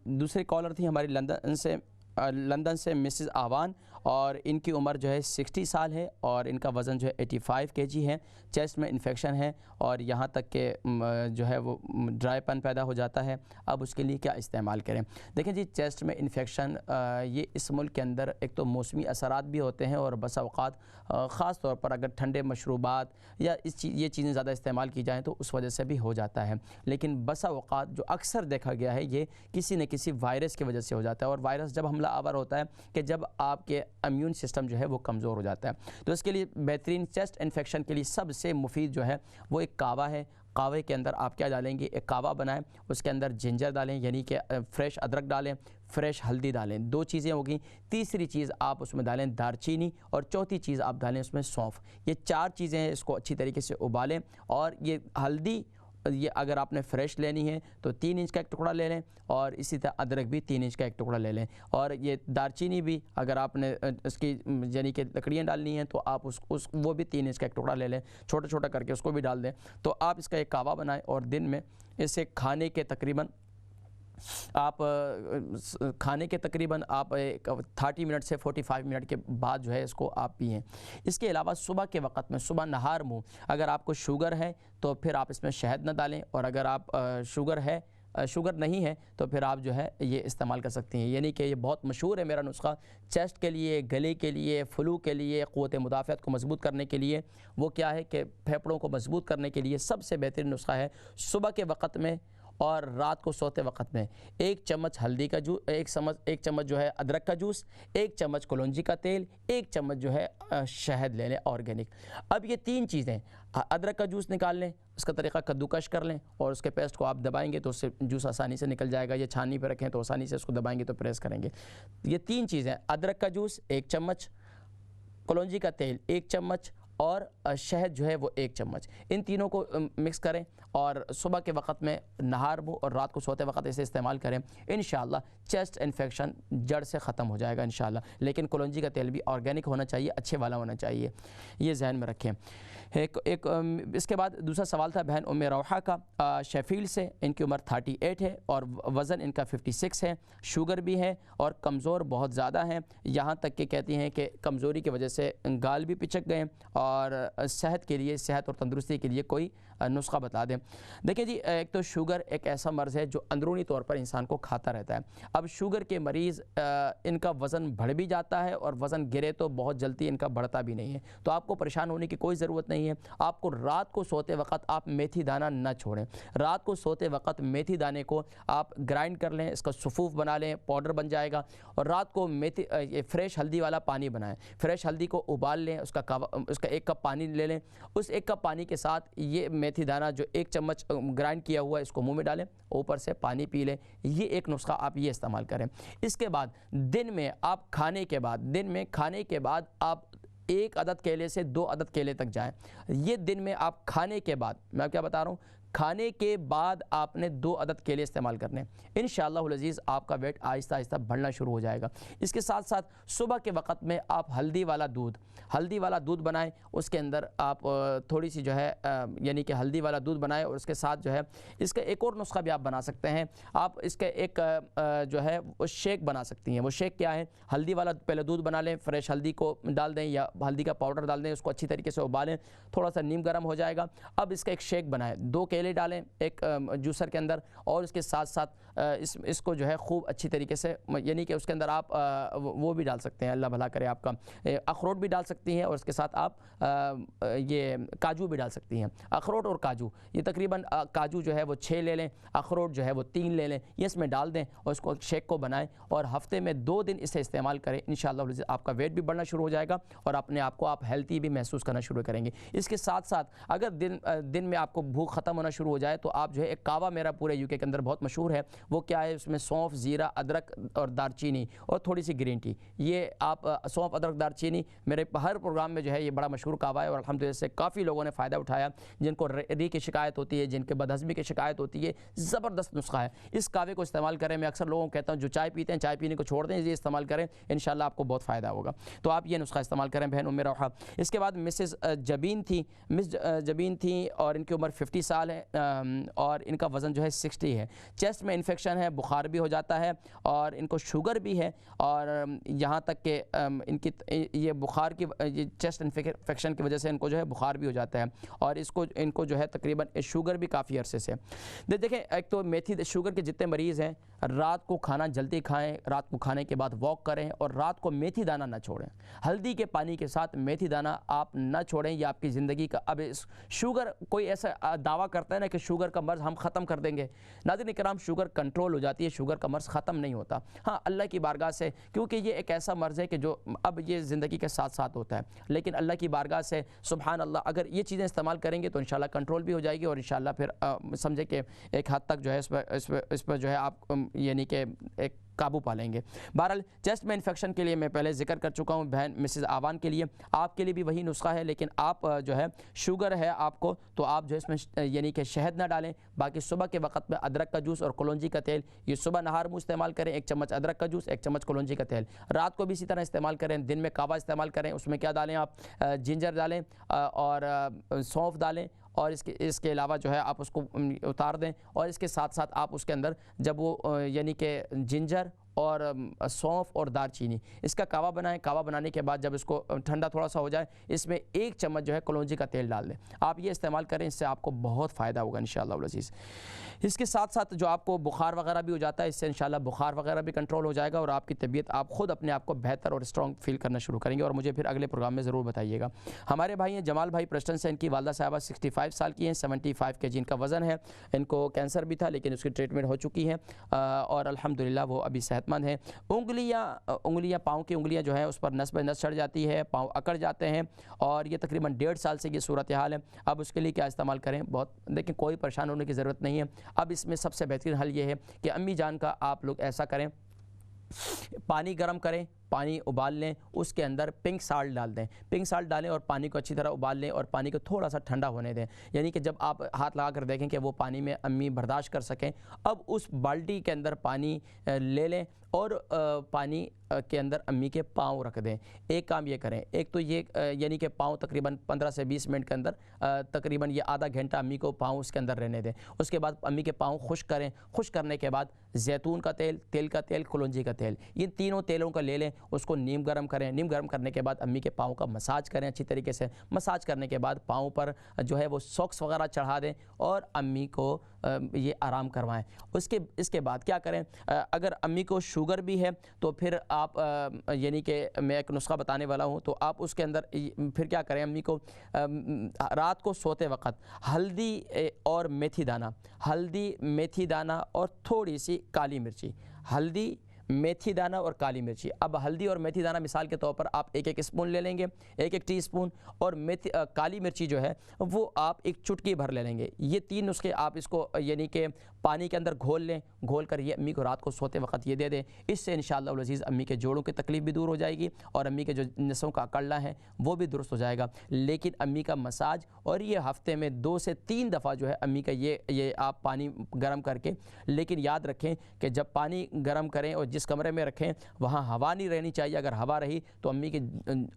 دوسری کالر تھی ہماری لندن سے مسز آوان، اور ان کی عمر جو ہے 60 سال ہے اور ان کا وزن جو ہے 85 kg ہے، چیسٹ میں انفیکشن ہے اور یہاں تک کہ جو ہے وہ ڈرائی پن پیدا ہو جاتا ہے۔ اب اس کے لیے کیا استعمال کریں؟ دیکھیں جی، چیسٹ میں انفیکشن یہ اس ملک کے اندر ایک تو موسمی اثرات بھی ہوتے ہیں اور بسا اوقات خاص طور پر اگر ٹھنڈے مشروبات یا یہ چیزیں زیادہ استعمال کی جائیں تو اس وجہ سے بھی ہو جاتا ہے، لیکن بسا اوقات جو اکثر دیکھا گیا ہے یہ کسی نہ کسی وائرس کی وجہ سے ہو جاتا ہے، اور وائرس جب حملہ آور ہوتا ہے کہ جب آپ کے امیون سسٹم جو ہے وہ کمزور ہو جاتا ہے، تو اس کے لیے بہترین چیسٹ انفیکشن کے لیے سب سے مفید جو ہے وہ ایک کعوہ ہے۔ کعوے کے اندر آپ کیا ڈالیں گے؟ ایک کعوہ بنائیں، اس کے اندر جنجر ڈالیں یعنی کہ فریش ادرک ڈالیں، فریش ہلدی ڈالیں، 2 چیزیں ہوگی۔ تیسری چیز آپ اس میں ڈالیں دارچینی، اور چوتھی چیز آپ ڈالیں اس میں سونف۔ یہ 4 چیزیں ہیں، اس کو اچھی طریقے سے ابالیں، اور یہ ہلدی یہ اگر آپ نے فریش لینی ہے تو 3 انچ کا ایک ٹکڑا لے لیں، اور اسی طرح ادرک بھی 3 انچ کا ایک ٹکڑا لے لیں، اور یہ دارچینی بھی اگر آپ نے اس کی یعنی کہ لکڑیاں ڈالنی ہیں تو آپ وہ بھی 3 انچ کا ایک ٹکڑا لے لیں، چھوٹا چھوٹا کر کے اس کو بھی ڈال دیں۔ تو آپ اس کا ایک کعوہ بنائیں اور دن میں اسے کھانے کے تقریباً 30 منٹ سے 45 منٹ کے بعد جو ہے اس کو آپ پئیں۔ اس کے علاوہ صبح کے وقت میں، صبح نہار منہ، اگر آپ کو شوگر ہے تو پھر آپ اس میں شہد نہ ڈالیں، اور اگر آپ شوگر نہیں ہے تو پھر آپ جو ہے یہ استعمال کر سکتی ہیں، یعنی کہ یہ بہت مشہور ہے میرا نسخہ چیسٹ کے لیے، گلے کے لیے، فلو کے لیے، قوت مدافعت کو مضبوط کرنے کے لیے۔ وہ کیا ہے کہ پھیپھڑوں کو مضبوط کرنے کے لیے سب سے بہترین نسخہ ہے صبح کے وقت میں اور رات کو سوتے وقت میں 1 چمچ ہلدی کا جوس، 1 چمچ جو ہے ادرک کا جوس، 1 چمچ کلونجی کا تیل، 1 چمچ جو ہے شہد لے لیں آرگینک۔ اب یہ 3 چیزیں، ادرک کا جوس نکال لیں، اس کا طریقہ کدوکش کر لیں اور اس کے پیسٹ کو آپ دبائیں گے تو اس سے جوس آسانی سے نکل جائے گا، یا چھاننی پہ رکھیں تو آسانی سے اس کو دبائیں گے تو پریس کریں گے۔ یہ 3 چیزیں، ادرک کا جوس 1 چمچ، کلونجی کا تیل 1 چمچ اور شہد جو ہے وہ 1 چمچ، ان تینوں کو مکس کریں اور صبح کے وقت میں نہار منہ اور رات کو سوتے وقت اسے استعمال کریں، انشاءاللہ چیسٹ انفیکشن جڑ سے ختم ہو جائے گا انشاءاللہ۔ لیکن کلونجی کا تیل بھی آرگینک ہونا چاہیے، اچھے والا ہونا چاہیے، یہ ذہن میں رکھیں۔ اس کے بعد دوسرا سوال تھا بہن ام روحہ کا، شیفیلڈ سے، ان کی عمر 38 ہے اور وزن ان کا 56 ہے، شوگر بھی ہے اور کمزور بہت زیادہ ہیں، یہاں تک کہ کہتی ہیں کہ کمزوری کی وجہ سے گال بھی پچک گئے، اور صحت کے لیے، صحت اور تندرستی کے لیے کوئی نسخہ بتا دیں۔ دیکھیں جی، ایک تو شوگر ایک ایسا مرض ہے جو اندرونی طور پر انسان کو کھاتا رہتا ہے۔ اب شوگر کے مریض ان کا وزن بڑھ بھی جاتا ہے اور وزن گرے تو بہت جلدی ان کا بڑھتا بھی نہیں ہے، تو آپ کو پریشان ہونے کی کوئی ضرورت نہیں ہے۔ آپ کو رات کو سوتے وقت آپ میتھی دانہ نہ چھوڑیں، رات کو سوتے وقت میتھی دانے کو آپ گرائنڈ کر لیں، اس کا صفوف بنا لیں، پاؤڈر بن جائے گا، اور رات کو فریش ہلدی والا پانی بنائیں، فریش ہلدی کو ابال لیں، اس کا 1 کپ پانی لے لیں، اس 1 کپ پانی کے ساتھ یہ میتھی دانہ جو 1 چمچ گرائنڈ کیا ہوا ہے اس کو منہ میں ڈالیں، اوپر سے پانی پی لیں، یہ ایک نسخہ آپ یہ استعمال کریں۔ اس کے بعد دن میں آپ کھانے کے بعد آپ 1 عدد کیلے سے 2 عدد کیلے تک جائیں، یہ دن میں آپ کھانے کے بعد، میں کیا بتا رہا ہوں، کھانے کے بعد آپ نے 2 عدد کیلے استعمال کرنے، انشاءاللہ العزیز آپ کا ویٹ آہستہ آہستہ بڑھنا شروع ہو جائے گا۔ اس کے ساتھ ساتھ صبح کے وقت میں آپ ہلدی والا دودھ بنائیں، اس کے اندر آپ تھوڑی سی جو ہے یعنی کہ ہلدی والا دودھ بنائیں، اور اس کے ساتھ جو ہے اس کا ایک اور نسخہ بھی آپ بنا سکتے ہیں، آپ اس کا ایک جو ہے وہ شیک بنا سکتی ہیں۔ وہ شیک کیا ہے؟ ہلدی والا پہلے دودھ بنا لیں، فریش ہلدی کو ڈال دیں یا ہلدی کا پاؤڈر ڈال دیں، اس کو اچھی طریقے سے ابالیں، تھوڑا سا نیم گرم ہو جائے گا، اب اس کا ایک شیک بنائیں، 2 کیلے ڈالیں ایک جوسر کے اندر، اور اس کے ساتھ ساتھ اس کو جو ہے خوب اچھی طریقے سے، یعنی کہ اس کے اندر آپ وہ بھی ڈال سکتے ہیں، اللہ بھلا کرے آپ کا، اخروٹ بھی ڈال سکتی ہیں، اور اس کے ساتھ آپ یہ کاجو بھی ڈال سکتی ہیں، اخروٹ اور کاجو، یہ تقریباً کاجو جو ہے وہ 6 لے لیں، اخروٹ جو ہے وہ 3 لے لیں، یہ اس میں ڈال دیں اور اس کو شیک کو بنائیں، اور ہفتے میں 2 دن اسے استعمال کریں، انشاءاللہ آپ کا ویٹ بھی بڑھنا شروع ہو جائے گا اور اپنے آپ کو آپ ہیلتھی بھی محسوس کرنا شروع کریں گے۔ اس کے ساتھ ساتھ اگر دن میں آپ کو بھوک ختم ہونا ہونا شروع ہو جائے تو آپ جو ہے ایک کعوہ میرا پورے UK کے اندر بہت مشہور ہے، وہ کیا ہے، اس میں سونف، زیرہ، ادرک اور دار چینی اور تھوڑی سی گرین ٹی، یہ آپ سونف، ادرک، دار چینی میرے ہر پروگرام میں جو ہے یہ بڑا مشہور کعوہ ہے، اور الحمدللہ سے کافی لوگوں نے فائدہ اٹھایا، جن کو ری کی شکایت ہوتی ہے، جن کے بدہضمی کی شکایت ہوتی ہے، زبردست نسخہ ہے۔ اس کعوے کو استعمال کریں، میں اکثر لوگوں کو کہتا ہوں جو چائے پیتے ہیں چائے پینے کو چھوڑ دیں، یہ استعمال کریں، انشاءاللہ آپ کو بہت فائدہ ہوگا۔ تو آپ یہ نسخہ استعمال کریں بہن ام روحہ۔ اس کے بعد مسز جبین تھی، مس جبین تھیں اور ان کی عمر 50 سال ہے اور ان کا وزن جو ہے 60 ہے۔ چیسٹ میں انفیکشن ہے، بخار بھی ہو جاتا ہے اور ان کو شوگر بھی ہے، اور یہاں تک کہ ان کی یہ بخار کی چیسٹ انفیکشن کی وجہ سے ان کو جو ہے بخار بھی ہو جاتا ہے، اور ان کو جو ہے تقریباً شوگر بھی کافی عرصے سے۔ دیکھیں ایک تو میتھی شوگر کے جتنے مریض ہیں رات کو کھانا جلدی کھائیں، رات کو کھانے کے بعد واک کریں، اور رات کو میتھی دانہ نہ چھوڑیں، ہلدی کے پانی کے ساتھ میتھی دانہ آپ نہ چھوڑیں، یہ آپ کی زندگی کا اب شوگر کوئی ایسا دعویٰ کرتا ہے نا کہ شوگر کا مرض ہم ختم کر دیں گے، ناظرین کرام شوگر کنٹرول ہو جاتی ہے، شوگر کا مرض ختم نہیں ہوتا، ہاں اللہ کی بارگاہ سے، کیونکہ یہ ایک ایسا مرض ہے کہ جو اب یہ زندگی کے ساتھ ساتھ ہوتا ہے، لیکن اللہ کی بارگاہ سے سبحان اللہ اگر یہ چیزیں استعمال کریں گے تو انشاءاللہ کنٹرول بھی ہو جائے گی، اور انشاءاللہ پھر سمجھے کہ ایک حد تک جو ہے اس پر جو ہے آپ یعنی کہ ایک قابو پا لیں گے۔ بہرحال چیسٹ میں انفیکشن کے لیے میں پہلے ذکر کر چکا ہوں بہن مسز آوان کے لیے، آپ کے لیے بھی وہی نسخہ ہے، لیکن آپ جو ہے شوگر ہے آپ کو تو آپ جو ہے اس میں یعنی کہ شہد نہ ڈالیں، باقی صبح کے وقت میں ادرک کا جوس اور کلونجی کا تیل، یہ صبح نہار منہ استعمال کریں، 1 چمچ ادرک کا جوس، 1 چمچ کلونجی کا تیل، رات کو بھی اسی طرح استعمال کریں، دن میں کعوہ استعمال کریں، اس میں کیا ڈالیں آپ جنجر ڈالیں اور سونف ڈالیں، اور اس کے علاوہ جو ہے آپ اس کو اتار دیں، اور اس کے ساتھ ساتھ آپ اس کے اندر جب وہ یعنی کہ جنجر اور سونف اور دار چینی اس کا کعوہ بنائیں، کعوہ بنانے کے بعد جب اس کو ٹھنڈا تھوڑا سا ہو جائے اس میں 1 چمچ جو ہے کلونجی کا تیل ڈال دیں، آپ یہ استعمال کریں، اس سے آپ کو بہت فائدہ ہوگا انشاءاللہ العزیز۔ اس کے ساتھ ساتھ جو آپ کو بخار وغیرہ بھی ہو جاتا ہے، اس سے انشاءاللہ بخار وغیرہ بھی کنٹرول ہو جائے گا، اور آپ کی طبیعت آپ خود اپنے آپ کو بہتر اور اسٹرانگ فیل کرنا شروع کریں گے، اور مجھے پھر اگلے پروگرام میں ضرور بتائیے گا۔ ہمارے بھائی ہیں جمال بھائی پرسٹن سے، ان کی والدہ صاحبہ 65 سال کی ہیں، 75 kg ان کا وزن ہے، ان کو کینسر بھی تھا لیکن اس کی ٹریٹمنٹ ہو چکی ہے اور الحمدللہ وہ ابھی صحت مند ہیں۔ انگلیاں پاؤں کی انگلیاں جو ہیں اس پر نس بہ نس چڑھ جاتی ہے، پاؤں اکڑ جاتے ہیں، اور یہ تقریباً 1.5 سال سے یہ صورتحال ہے۔ اب اس کے لیے کیا استعمال کریں، بہت لیکن کوئی پریشان ہونے کی ضرورت نہیں ہے۔ اب اس میں سب سے بہترین حل یہ ہے کہ امی جان کا آپ لوگ ایسا کریں، پانی گرم کریں، پانی ابال لیں، اس کے اندر پنک سالٹ ڈال دیں، پنک سالٹ ڈالیں اور پانی کو اچھی طرح ابال لیں، اور پانی کو تھوڑا سا ٹھنڈا ہونے دیں، یعنی کہ جب آپ ہاتھ لگا کر دیکھیں کہ وہ پانی میں امی برداشت کر سکیں، اب اس بالٹی کے اندر پانی لے لیں اور پانی کے اندر امی کے پاؤں رکھ دیں۔ ایک کام یہ کریں، ایک تو یہ یعنی کہ پاؤں تقریباً 15 سے 20 منٹ کے اندر تقریباً یہ آدھا گھنٹہ امی کو پاؤں اس کے اندر رہنے دیں، اس کے بعد امی کے پاؤں خشک کریں، خشک کرنے کے بعد زیتون کا تیل، تل کا تیل، کلونجی کا تیل، یہ تینوں تیلوں کو لے لیں، اس کو نیم گرم کریں، نیم گرم کرنے کے بعد امی کے پاؤں کا مساج کریں اچھی طریقے سے، مساج کرنے کے بعد پاؤں پر جو ہے وہ ساکس وغیرہ چڑھا دیں اور امی کو یہ آرام کروائیں۔ اس کے بعد کیا کریں، اگر امی کو شوگر بھی ہے تو پھر آپ یعنی کہ میں ایک نسخہ بتانے والا ہوں، تو آپ اس کے اندر پھر کیا کریں، امی کو رات کو سوتے وقت ہلدی اور میتھی دانہ، ہلدی، میتھی دانہ اور تھوڑی سی کالی مرچی، ہلدی، میتھی دانہ اور کالی مرچی۔ اب ہلدی اور میتھی دانہ مثال کے طور پر آپ 1 اسپون لے لیں گے، 1 ٹی اسپون، اور کالی مرچی جو ہے وہ آپ 1 چٹکی بھر لے لیں گے۔ یہ 3 نسخے آپ اس کو یعنی کہ پانی کے اندر گھول لیں، گھول کر یہ امی کو رات کو سوتے وقت یہ دے دیں، اس سے انشاءاللہ العزیز امی کے جوڑوں کی تکلیف بھی دور ہو جائے گی اور امی کے جو نسوں کا اکڑنا ہے وہ بھی درست ہو جائے گا۔ لیکن امی کا مساج اور یہ ہفتے میں 2 سے 3 دفعہ جو ہے امی کا یہ آپ پانی گرم کر کے، لیکن یاد رکھیں کہ جب پانی گرم کریں اور جس کمرے میں رکھیں وہاں ہوا نہیں رہنی چاہیے، اگر ہوا رہی تو امی کی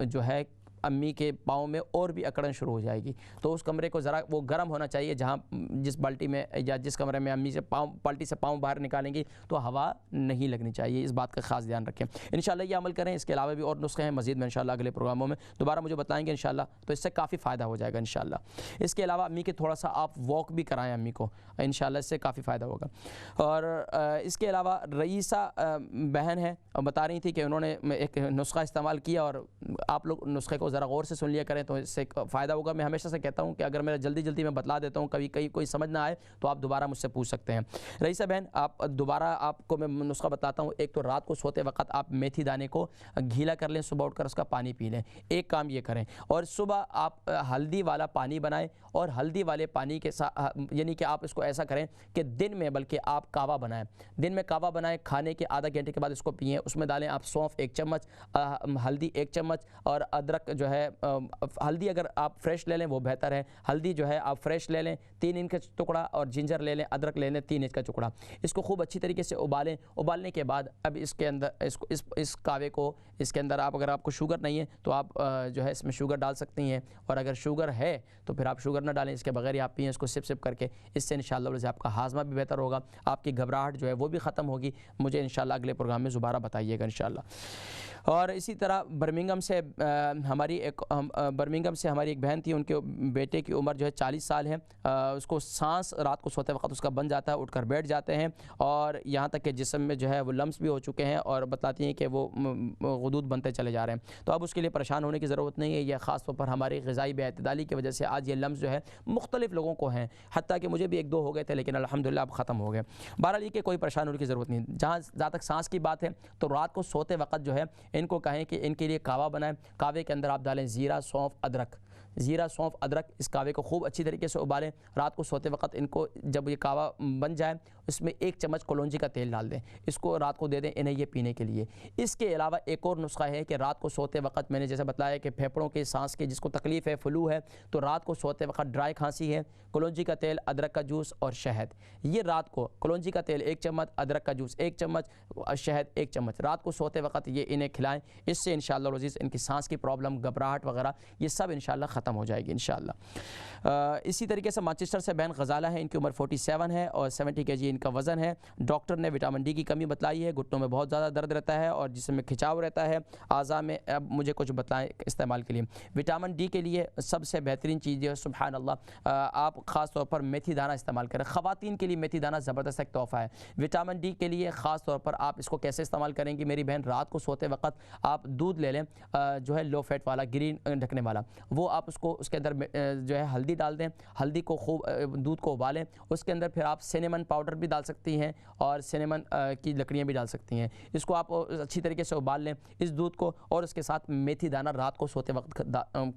جو ہے امی کے پاؤں میں اور بھی اکڑن شروع ہو جائے گی، تو اس کمرے کو ذرا وہ گرم ہونا چاہیے، جہاں جس بالٹی میں یا جس کمرے میں امی سے بالٹی سے پاؤں باہر نکالیں گی تو ہوا نہیں لگنی چاہیے، اس بات کا خاص دھیان رکھیں۔ انشاءاللہ یہ عمل کریں، اس کے علاوہ بھی اور نسخے ہیں، مزید میں انشاءاللہ اگلے پروگراموں میں دوبارہ مجھے بتائیں گے انشاءاللہ، تو اس سے کافی فائدہ ہو جائے گا انشاءاللہ۔ اس کے علاوہ امی کے تھوڑا سا آپ واک بھی کرائیں امی کو، انشاءاللہ اس سے کافی فائدہ ہوگا۔ اور اس کے علاوہ رئیسہ بہن ہے اور بتا رہی تھی کہ انہوں نے ایک نسخہ استعمال کیا اور آپ لوگ نسخے کو ذرا غور سے سن لیا کریں تو اس سے فائدہ ہوگا. میں ہمیشہ سے کہتا ہوں کہ اگر میں جلدی جلدی میں بتلا دیتا ہوں, کبھی کہیں کوئی سمجھ نہ آئے تو آپ دوبارہ مجھ سے پوچھ سکتے ہیں. رئیسہ بہن, آپ دوبارہ آپ کو میں نسخہ بتاتا ہوں. ایک تو رات کو سوتے وقت آپ میتھی دانے کو گھیلا کر لیں, صبح اٹھ کر اس کا پانی پی لیں, ایک کام یہ کریں. اور صبح آپ ہلدی والا پانی بنائیں, اور ہلدی والے پانی کے ساتھ یعنی کہ آپ اس کو ایسا کریں کہ دن میں بلکہ آپ کعوہ بنائیں, دن میں کعوہ بنائیں, کھانے کے آدھا گھنٹے کے بعد اس کو پئیں. اس میں ڈالیں آپ سونف 1 چمچ, ہلدی 1 چمچ, اور ادرک جو ہے ہلدی اگر آپ فریش لے لیں وہ بہتر ہے. ہلدی جو ہے آپ فریش لے لیں 3 انچ کا ٹکڑا, اور جنجر لے لیں, ادرک لے لیں 3 انچ کا ٹکڑا. اس کو خوب اچھی طریقے سے ابالیں. ابالنے کے بعد اب اس کے اندر اس کعوے کو اس کے اندر اگر آپ کو شوگر نہیں ہے تو آپ جو ہے اس میں شوگر ڈال سکتی ہیں, اور اگر شوگر ہے تو پھر آپ شوگر نہ ڈالیں, اس کے بغیر آپ پئیں اس کو سپ سپ کر کے. اس سے انشاءاللہ آپ کا ہاضمہ بھی بہتر ہوگا, آپ کی گھبراہٹ جو ہے وہ بھی ختم ہوگی. مجھے انشاءاللہ اگلے پروگرام میں دوبارہ بتائیے گا انشاءاللہ. اور اسی طرح برمنگھم سے ہماری ایک بہن تھی, ان کے بیٹے کی عمر جو ہے 40 سال ہے. اس کو سانس رات کو سوتے وقت اس کا بن جاتا ہے, اٹھ کر بیٹھ جاتے ہیں, اور یہاں تک کہ جسم میں جو ہے وہ لمس بھی ہو چکے ہیں, اور بتاتی ہیں کہ وہ غدود بنتے چلے جا رہے ہیں. تو اب اس کے لیے پریشان ہونے کی ضرورت نہیں ہے. یہ خاص طور پر ہماری غذائی بے اعتدالی کی وجہ سے آج یہ لمس جو ہے مختلف لوگوں کو ہیں, حتیٰ کہ مجھے بھی 1-2 ہو گئے تھے, لیکن الحمدللہ اب ختم ہو گئے. بہرحال یہ کہ کوئی پریشان ہونے کی ضرورت نہیں. جہاں تک سانس کی بات ہے تو رات کو سوتے وقت جو ہے ان کو کہیں کہ ان کے لیے کعوہ بنائیں. کعوے کے اندر آپ ڈالیں زیرہ, سونف, ادرک. زیرہ, سونف, ادرک, اس کعوے کو خوب اچھی طریقے سے ابالیں. رات کو سوتے وقت ان کو جب یہ کعوہ بن جائے اس میں 1 چمچ کلونجی کا تیل ڈال دیں, اس کو رات کو دے دیں انہیں یہ پینے کے لیے. اس کے علاوہ ایک اور نسخہ ہے کہ رات کو سوتے وقت میں نے جیسے بتلایا کہ پھیپھڑوں کی سانس کی جس کو تکلیف ہے, فلو ہے, تو رات کو سوتے وقت ڈرائی کھانسی ہے, کلونجی کا تیل, ادرک کا جوس اور شہد, یہ رات کو کلونجی کا تیل 1 چمچ, ادرک کا جوس 1 چمچ, شہد 1 چمچ, رات کو سوتے وقت یہ انہیں کھلائیں. اس سے انشاءاللہ العزیز ان کی سانس کی پرابلم, گھبراہٹ وغیرہ یہ سب انشاءاللہ ختم ہو جائے گی انشاءاللہ. اسی طریقے سے مانچسٹر سے بہن غزالہ ہے, ان کی عمر 47 ہے اور 70 kg ان کا وزن ہے. ڈاکٹر نے وٹامن ڈی کی کمی بتلائی ہے, گھٹنوں میں بہت زیادہ درد رہتا ہے اور جسم میں کھچاؤ رہتا ہے, اعضاء میں. اب مجھے کچھ بتلائیں استعمال کے لیے. وٹامن ڈی کے لیے سب سے بہترین چیز ہے سبحان اللہ, آپ خاص طور پر میتھی دانہ استعمال کریں. خواتین کے لیے میتھی دانہ زبردست ایک تحفہ ہے. وٹامن ڈی کے لیے خاص طور پر آپ اس کو کیسے استعمال کریں گی میری بہن, رات کو سوتے وقت آپ دودھ لے لیں جو ہے لو فیٹ والا, گرین ڈھکنے والا, وہ آپ اس کے اندر جو ہے ہلدی ڈال دیں. ہلدی کو خوب دودھ کو ابالیں, اس کے اندر پھر آپ سینیمن پاؤڈر بھی ڈال سکتی ہیں اور سینیمن کی لکڑیاں بھی ڈال سکتی ہیں. اس کو آپ اچھی طریقے سے ابال لیں اس دودھ کو, اور اس کے ساتھ میتھی دانہ رات کو سوتے وقت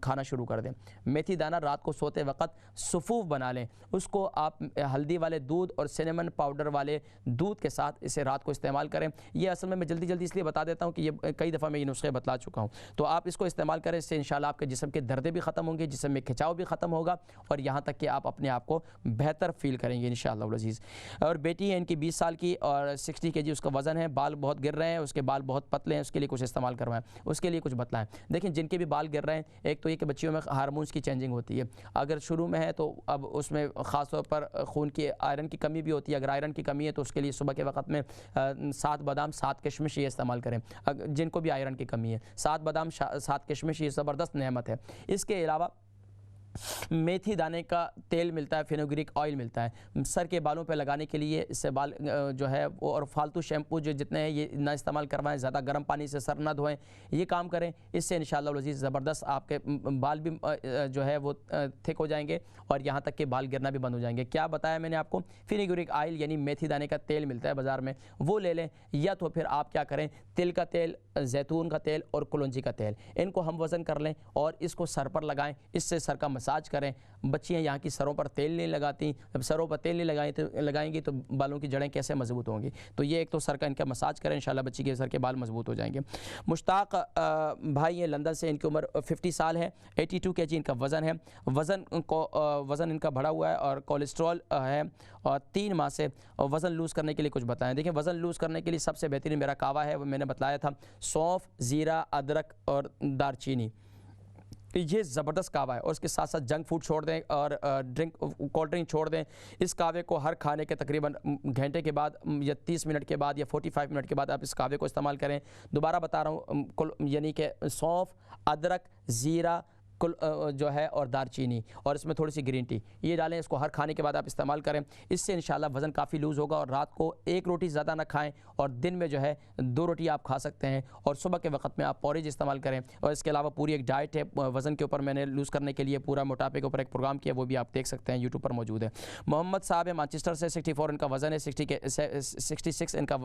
کھانا شروع کر دیں. میتھی دانہ رات کو سوتے وقت صفوف بنا لیں, اس کو آپ ہلدی والے دودھ اور سینیمن پاؤڈر والے دودھ کے ساتھ اسے رات کو استعمال کریں. یہ اصل میں جلدی اس لیے بتا دیتا ہوں کہ یہ کئی دفعہ میں یہ نسخے بتلا چکا ہوں, تو آپ اس کو استعمال کریں. اس سے انشاءاللہ آپ کے جسم کے دردیں بھی ختم ہوں گے, جسم میں کھچاؤ بھی ختم ہوگا, اور یہاں تک کہ آپ اپنے آپ کو بہتر فیل کریں گے انشاءاللہ العزیز. اور بیٹی ہے ان کی 20 سال کی اور 60 kg اس کا وزن ہے. بال بہت گر رہے ہیں, اس کے بال بہت پتلے ہیں, اس کے لیے کچھ استعمال کروائیں, اس کے لیے کچھ بتلائیں. دیکھیں جن کے بھی بال گر رہے ہیں, ایک تو یہ کہ بچیوں میں ہارمونز کی چینجنگ ہوتی ہے, اگر شروع میں ہے تو اب اس میں خاص طور پر خون کی آئرن کی کمی بھی ہوتی ہے. اگر آئرن کی کمی ہے تو اس کے لیے صبح کے وقت میں 7 بادام 7 کشمش یہ استعمال کریں. جن کو بھی آئرن کی کمی ہے 7 بادام 7 کشمش یہ زبردست نعمت ہے. اس کے علاوہ میتھی دانے کا تیل ملتا ہے, فینوگریک آئل ملتا ہے سر کے بالوں پہ لگانے کے لیے. اس سے بال جو ہے وہ, اور فالتو شیمپو جو جتنے ہیں یہ نہ استعمال کروائیں, زیادہ گرم پانی سے سر نہ دھوئیں, یہ کام کریں. اس سے انشاءاللہ العزیز زبردست آپ کے بال بھی جو ہے وہ تھک ہو جائیں گے, اور یہاں تک کہ بال گرنا بھی بند ہو جائیں گے. کیا بتایا میں نے آپ کو, فینوگریک آئل یعنی میتھی دانے کا تیل ملتا ہے بازار میں, وہ لے لیں. یا تو پھر آپ کیا کریں, تل کا تیل, زیتون کا تیل اور کلونجی کا تیل, ان کو ہم وزن کر لیں اور اس کو سر پر لگائیں. اس سے سر کا مساج کریں. بچیاں یہاں کی سروں پر تیل نہیں لگاتی, جب سروں پر تیل نہیں لگائیں گی تو بالوں کی جڑیں کیسے مضبوط ہوں گی. تو یہ ایک تو سر کا ان کا مساج کریں, انشاءاللہ بچی کے سر کے بال مضبوط ہو جائیں گے. مشتاق بھائی ہیں لندن سے, ان کی عمر 50 سال ہے, 82 kg ان کا وزن ہے. وزن ان کا بڑھا ہوا ہے اور کولیسٹرول ہے, اور 3 ماہ سے وزن لوز کرنے کے لیے کچھ بتائیں. دیکھیں وزن لوز کرنے کے لیے سب سے بہترین میرا کعوہ ہے, وہ میں نے بتلایا تھا, سونف, زیرہ, ادرک اور دار چینی, یہ زبردست کعوہ ہے. اور اس کے ساتھ ساتھ جنک فوڈ چھوڑ دیں اور کولڈ ڈرنک چھوڑ دیں. اس کعوے کو ہر کھانے کے تقریباً گھنٹے کے بعد یا 30 منٹ کے بعد یا 45 منٹ کے بعد آپ اس کعوے کو استعمال کریں. دوبارہ بتا رہا ہوں, یعنی کہ سونف, ادرک, زیرہ, جو ہے اور دار چینی اور اس میں تھوڑی سی گرین ٹی یہ ڈالیں. اس کو ہر کھانے کے بعد آپ استعمال کریں. اس سے انشاءاللہ وزن کافی لوز ہوگا. اور رات کو ایک روٹی زیادہ نہ کھائیں اور دن میں جو ہے 2 روٹی آپ کھا سکتے ہیں. اور صبح کے وقت میں آپ پوریج استعمال کریں. اور اس کے علاوہ پوری ایک ڈائٹ ہے وزن کے اوپر, میں نے لوز کرنے کے لیے پورا موٹاپے کے اوپر ایک پروگرام کیا, وہ بھی آپ دیکھ سکتے ہیں, یوٹیوب پر موجود ہے. محمد صاحب ہے مانچسٹر سے, 64 ان کا وزن ہے, 66 ان کا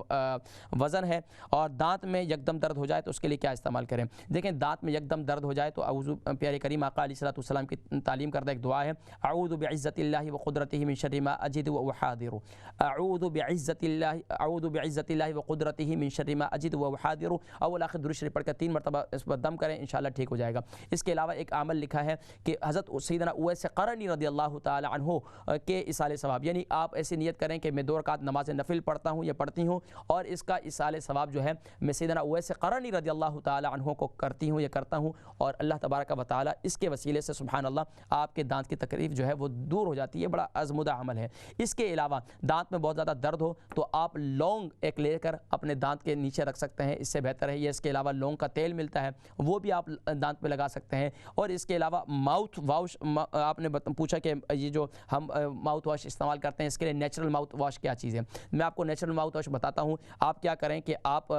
وزن ہے. اور دانت میں یکدم درد ہو جائے تو اس کے لیے کیا استعمال کریں؟ دیکھیں دانت میں یکدم درد ہو جائے تو اعوذ, پیارے کریم آقا علیہ السلام کی تعلیم کردہ ایک دعا ہے, اعوذ بعزت اللہ وقدرتہ من شر ما اجد واحاذر. اعوذ بعزت اللہ وقدرتہ من شر ما اجد واحاذر. اول آخر درود شریف پڑھ کر 3 مرتبہ اس پر دم کریں, انشاءاللہ ٹھیک ہو جائے گا. اس کے علاوہ ایک عمل لکھا ہے کہ حضرت سیدنا اویس قرنی رضی اللہ تعالی عنہ کے ایصال ثواب, یعنی آپ ایسی نیت کریں کہ میں 2 رکعت نماز نفل پڑھتا ہوں یا پڑھتی ہوں اور اس کا ایصال ثواب جو ہے میں سیدنا اویس قرنی رضی اللہ تعالی عنہ کو کرتی ہوں یا کرتا ہوں, اور اللہ تبارک و تعالی اس کے وسیلے سے سبحان اللہ آپ کے دانت کی تکلیف جو ہے وہ دور ہو جاتی ہے. بڑا آزمودہ عمل ہے. اس کے علاوہ دانت میں بہت زیادہ درد ہو تو آپ لونگ ایک لے کر اپنے دانت کے نیچے رکھ سکتے ہیں, اس سے بہتر ہے یہ. اس کے علاوہ لونگ کا تیل ملتا ہے وہ بھی آپ دانت پہ لگا سکتے ہیں. اور اس کے علاوہ ماؤتھ واش, آپ نے پوچھا کہ یہ جو ہم ماؤتھ واش استعمال کرتے ہیں اس کے لیے نیچرل ماؤتھ واش کیا چیز ہے. میں آپ کو نیچرل ماؤتھ واش بتاتا ہوں. آپ کیا کریں کہ آپ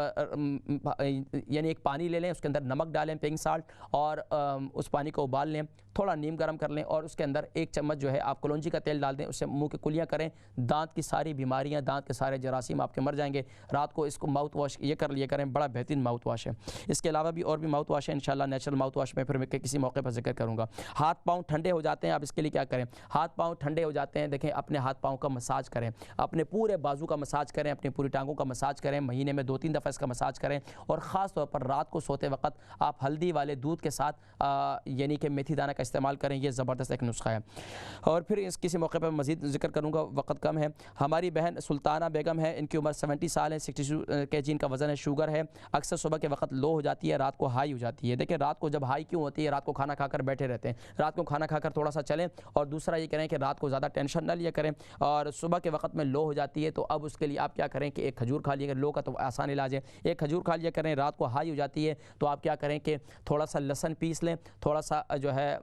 یعنی ایک پانی لے لیں, اس کے اندر نمک ڈالیں, پنک سالٹ, اور اس پانی کو ابال لیں, تھوڑا نیم گرم کر لیں اور اس کے اندر 1 چمچ جو ہے آپ کلونجی کا تیل ڈال دیں, اس سے منہ کی کلیاں کریں. دانت کی ساری بیماریاں, دانت کے سارے جراثیم آپ کے مر جائیں گے. رات کو اس کو ماؤتھ واش یہ کر لیا کریں, بڑا بہترین ماؤتھ واش ہے. اس کے علاوہ بھی اور بھی ماؤتھ واش ہے انشاءاللہ نیچرل ماؤتھ واش میں پھر میں کسی موقع پر ذکر کروں گا. ہاتھ پاؤں ٹھنڈے ہو جاتے ہیں, آپ اس کے لیے کیا کریں؟ ہاتھ پاؤں ٹھنڈے ہو جاتے ہیں, دیکھیں اپنے ہاتھ پاؤں کا مساج کریں, اپنے پورے بازو کا مساج کریں, اپنی پوری ٹانگوں کا مساج کریں, مہینے میں 2-3 دفعہ اس کا مساج کریں. اور خاص طور پر رات کو سوتے وقت آپ ہلدی والے دودھ کے ساتھ یعنی کہ میتھی دانہ کا استعمال کریں, یہ زبردست ایک نسخہ ہے. اور پھر اس کسی موقع پر مزید ذکر کروں گا, وقت کم ہے. ہماری بہن سلطانہ بیگم ہے, ان کی عمر 70 سال ہے, 62 kg ان کا وزن ہے, شوگر ہے, اکثر صبح کے وقت لو ہو جاتی ہے, رات کو ہائی ہو جاتی ہے. دیکھیں رات کو جب ہائی کیوں ہوتی ہے؟ رات کو کھانا کھا کر بیٹھے رہتے ہیں, رات کو کھانا کھا کر تھوڑا سا چلیں. اور دوسرا یہ کریں کہ رات کو زیادہ ٹینشن نہ لیا کریں, اور صبح کے وقت میں لو ہو جاتی ہے تو اب اس کے لیے آپ کیا کریں کہ ایک کھجور کھا لیا کریں. لو کا تو آسان علاج ہے, ایک کھجور کھا لیا کریں. رات کو ہائی ہو جاتی ہے تو آپ کیا کریں کہ تھوڑا سا لہسن پیس لیں, تھوڑا سا جو ہے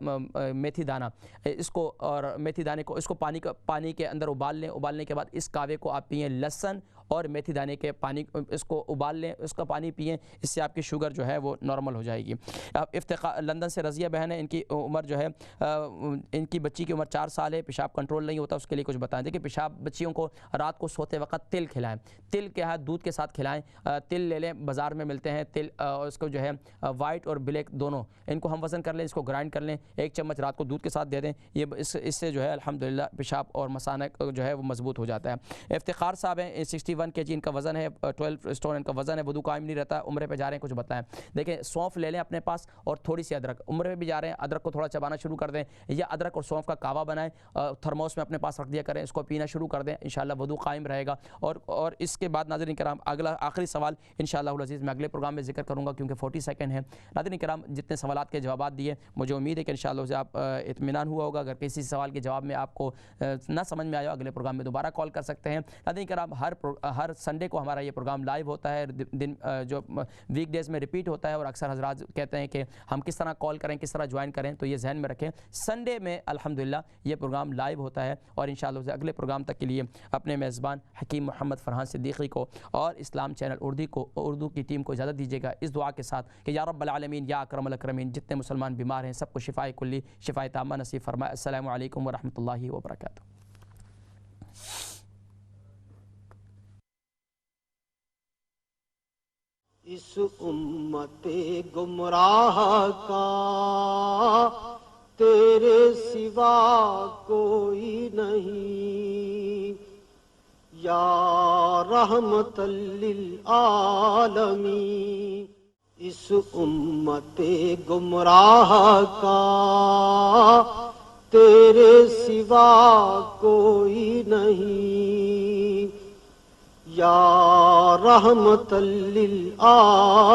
میتھی دانہ, اس کو اور میتھی دانے کو اس کو پانی کے اندر ابال لیں. ابالنے کے بعد اس کاوے کو آپ پئیں, لہسن اور میتھی دانے کے پانی اس کو ابال لیں, اس کا پانی پئیں, اس سے آپ کی شوگر جو ہے وہ نارمل ہو جائے گی. افتخار لندن سے رضیہ بہن ہے, ان کی عمر جو ہے ان کی بچی کی عمر 4 سال ہے, پیشاب کنٹرول نہیں ہوتا, اس کے لیے کچھ بتائیں. دیکھیں پیشاب بچیوں کو رات کو سوتے وقت تل کھلائیں, تل کے ہاتھ دودھ کے ساتھ کھلائیں. تل لے لیں, بازار میں ملتے ہیں تل, اور اس کو جو ہے وائٹ اور بلیک دونوں, ان کو ہم وزن کر لیں, اس کو گرائنڈ کر لیں, 1 چمچ رات کو دودھ کے ساتھ دے دیں. یہ اس سے جو ہے الحمدللہ پیشاب اور مثانہ جو ہے وہ مضبوط ہو جاتا ہے. افتخار صاحب ہیں, 61 kg ان کا وزن ہے, 12 اسٹون ان کا وزن ہے, وضو قائم نہیں رہتا, عمرے پہ جا رہے ہیں, کچھ بتائیں. دیکھیں سونف لے لیں اپنے پاس اور تھوڑی سی ادرک, عمرے پہ بھی جا رہے ہیں, ادرک کو تھوڑا چبانا شروع کر دیں, یا ادرک اور سونف کا کعوہ بنائیں, تھرموس میں اپنے پاس رکھ دیا کریں, اس کو پینا شروع کر دیں, انشاءاللہ وضو قائم رہے گا. اور اس کے بعد ناظرین کرام اگلا آخری سوال انشاءاللہ العزیز میں اگلے پروگرام میں ذکر کروں گا, کیونکہ 40 سیکنڈ ہے. ناظرین کرام جتنے سوالات کے جوابات دیے, مجھے امید ہے کہ انشاءاللہ اسے آپ اطمینان ہوا ہوگا. اگر کسی سوال کے جواب میں آپ کو نہ سمجھ میں آیا, اگلے پروگرام میں دوبارہ کال کر سکتے ہیں. ناظرین کرام ہر سنڈے کو ہمارا یہ پروگرام لائیو ہوتا ہے, دن جو ویک ڈیز میں ریپیٹ ہوتا ہے, اور اکثر حضرات کہتے ہیں کہ ہم کس طرح کال کریں, کس طرح جوائن کریں, تو یہ ذہن میں رکھیں. سنڈے میں الحمدللہ یہ پروگرام لائیو ہوتا ہے, اور انشاءاللہ اسے اگلے پروگرام تک کے لیے اپنے میزبان حکیم محمد فرحان صدیقی کو اور اسلام چینل اردو کی ٹیم کو اجازت دیجیے گا اس دعا کے ساتھ کہ یا رب العالمین یا اکرم الاکرمین, جتنے مسلمان بیمار ہیں سب کو شفائے کلی, شفائے تامہ نصیب فرمائے. السلام علیکم ورحمۃ اللہ وبرکاتہ.
اس امت گمراہ کا تیرے سوا کوئی نہیں, یا رحمت للعالمین. اس امت گمراہ کا تیرے سوا کوئی نہیں, یا رحمت للعالمین.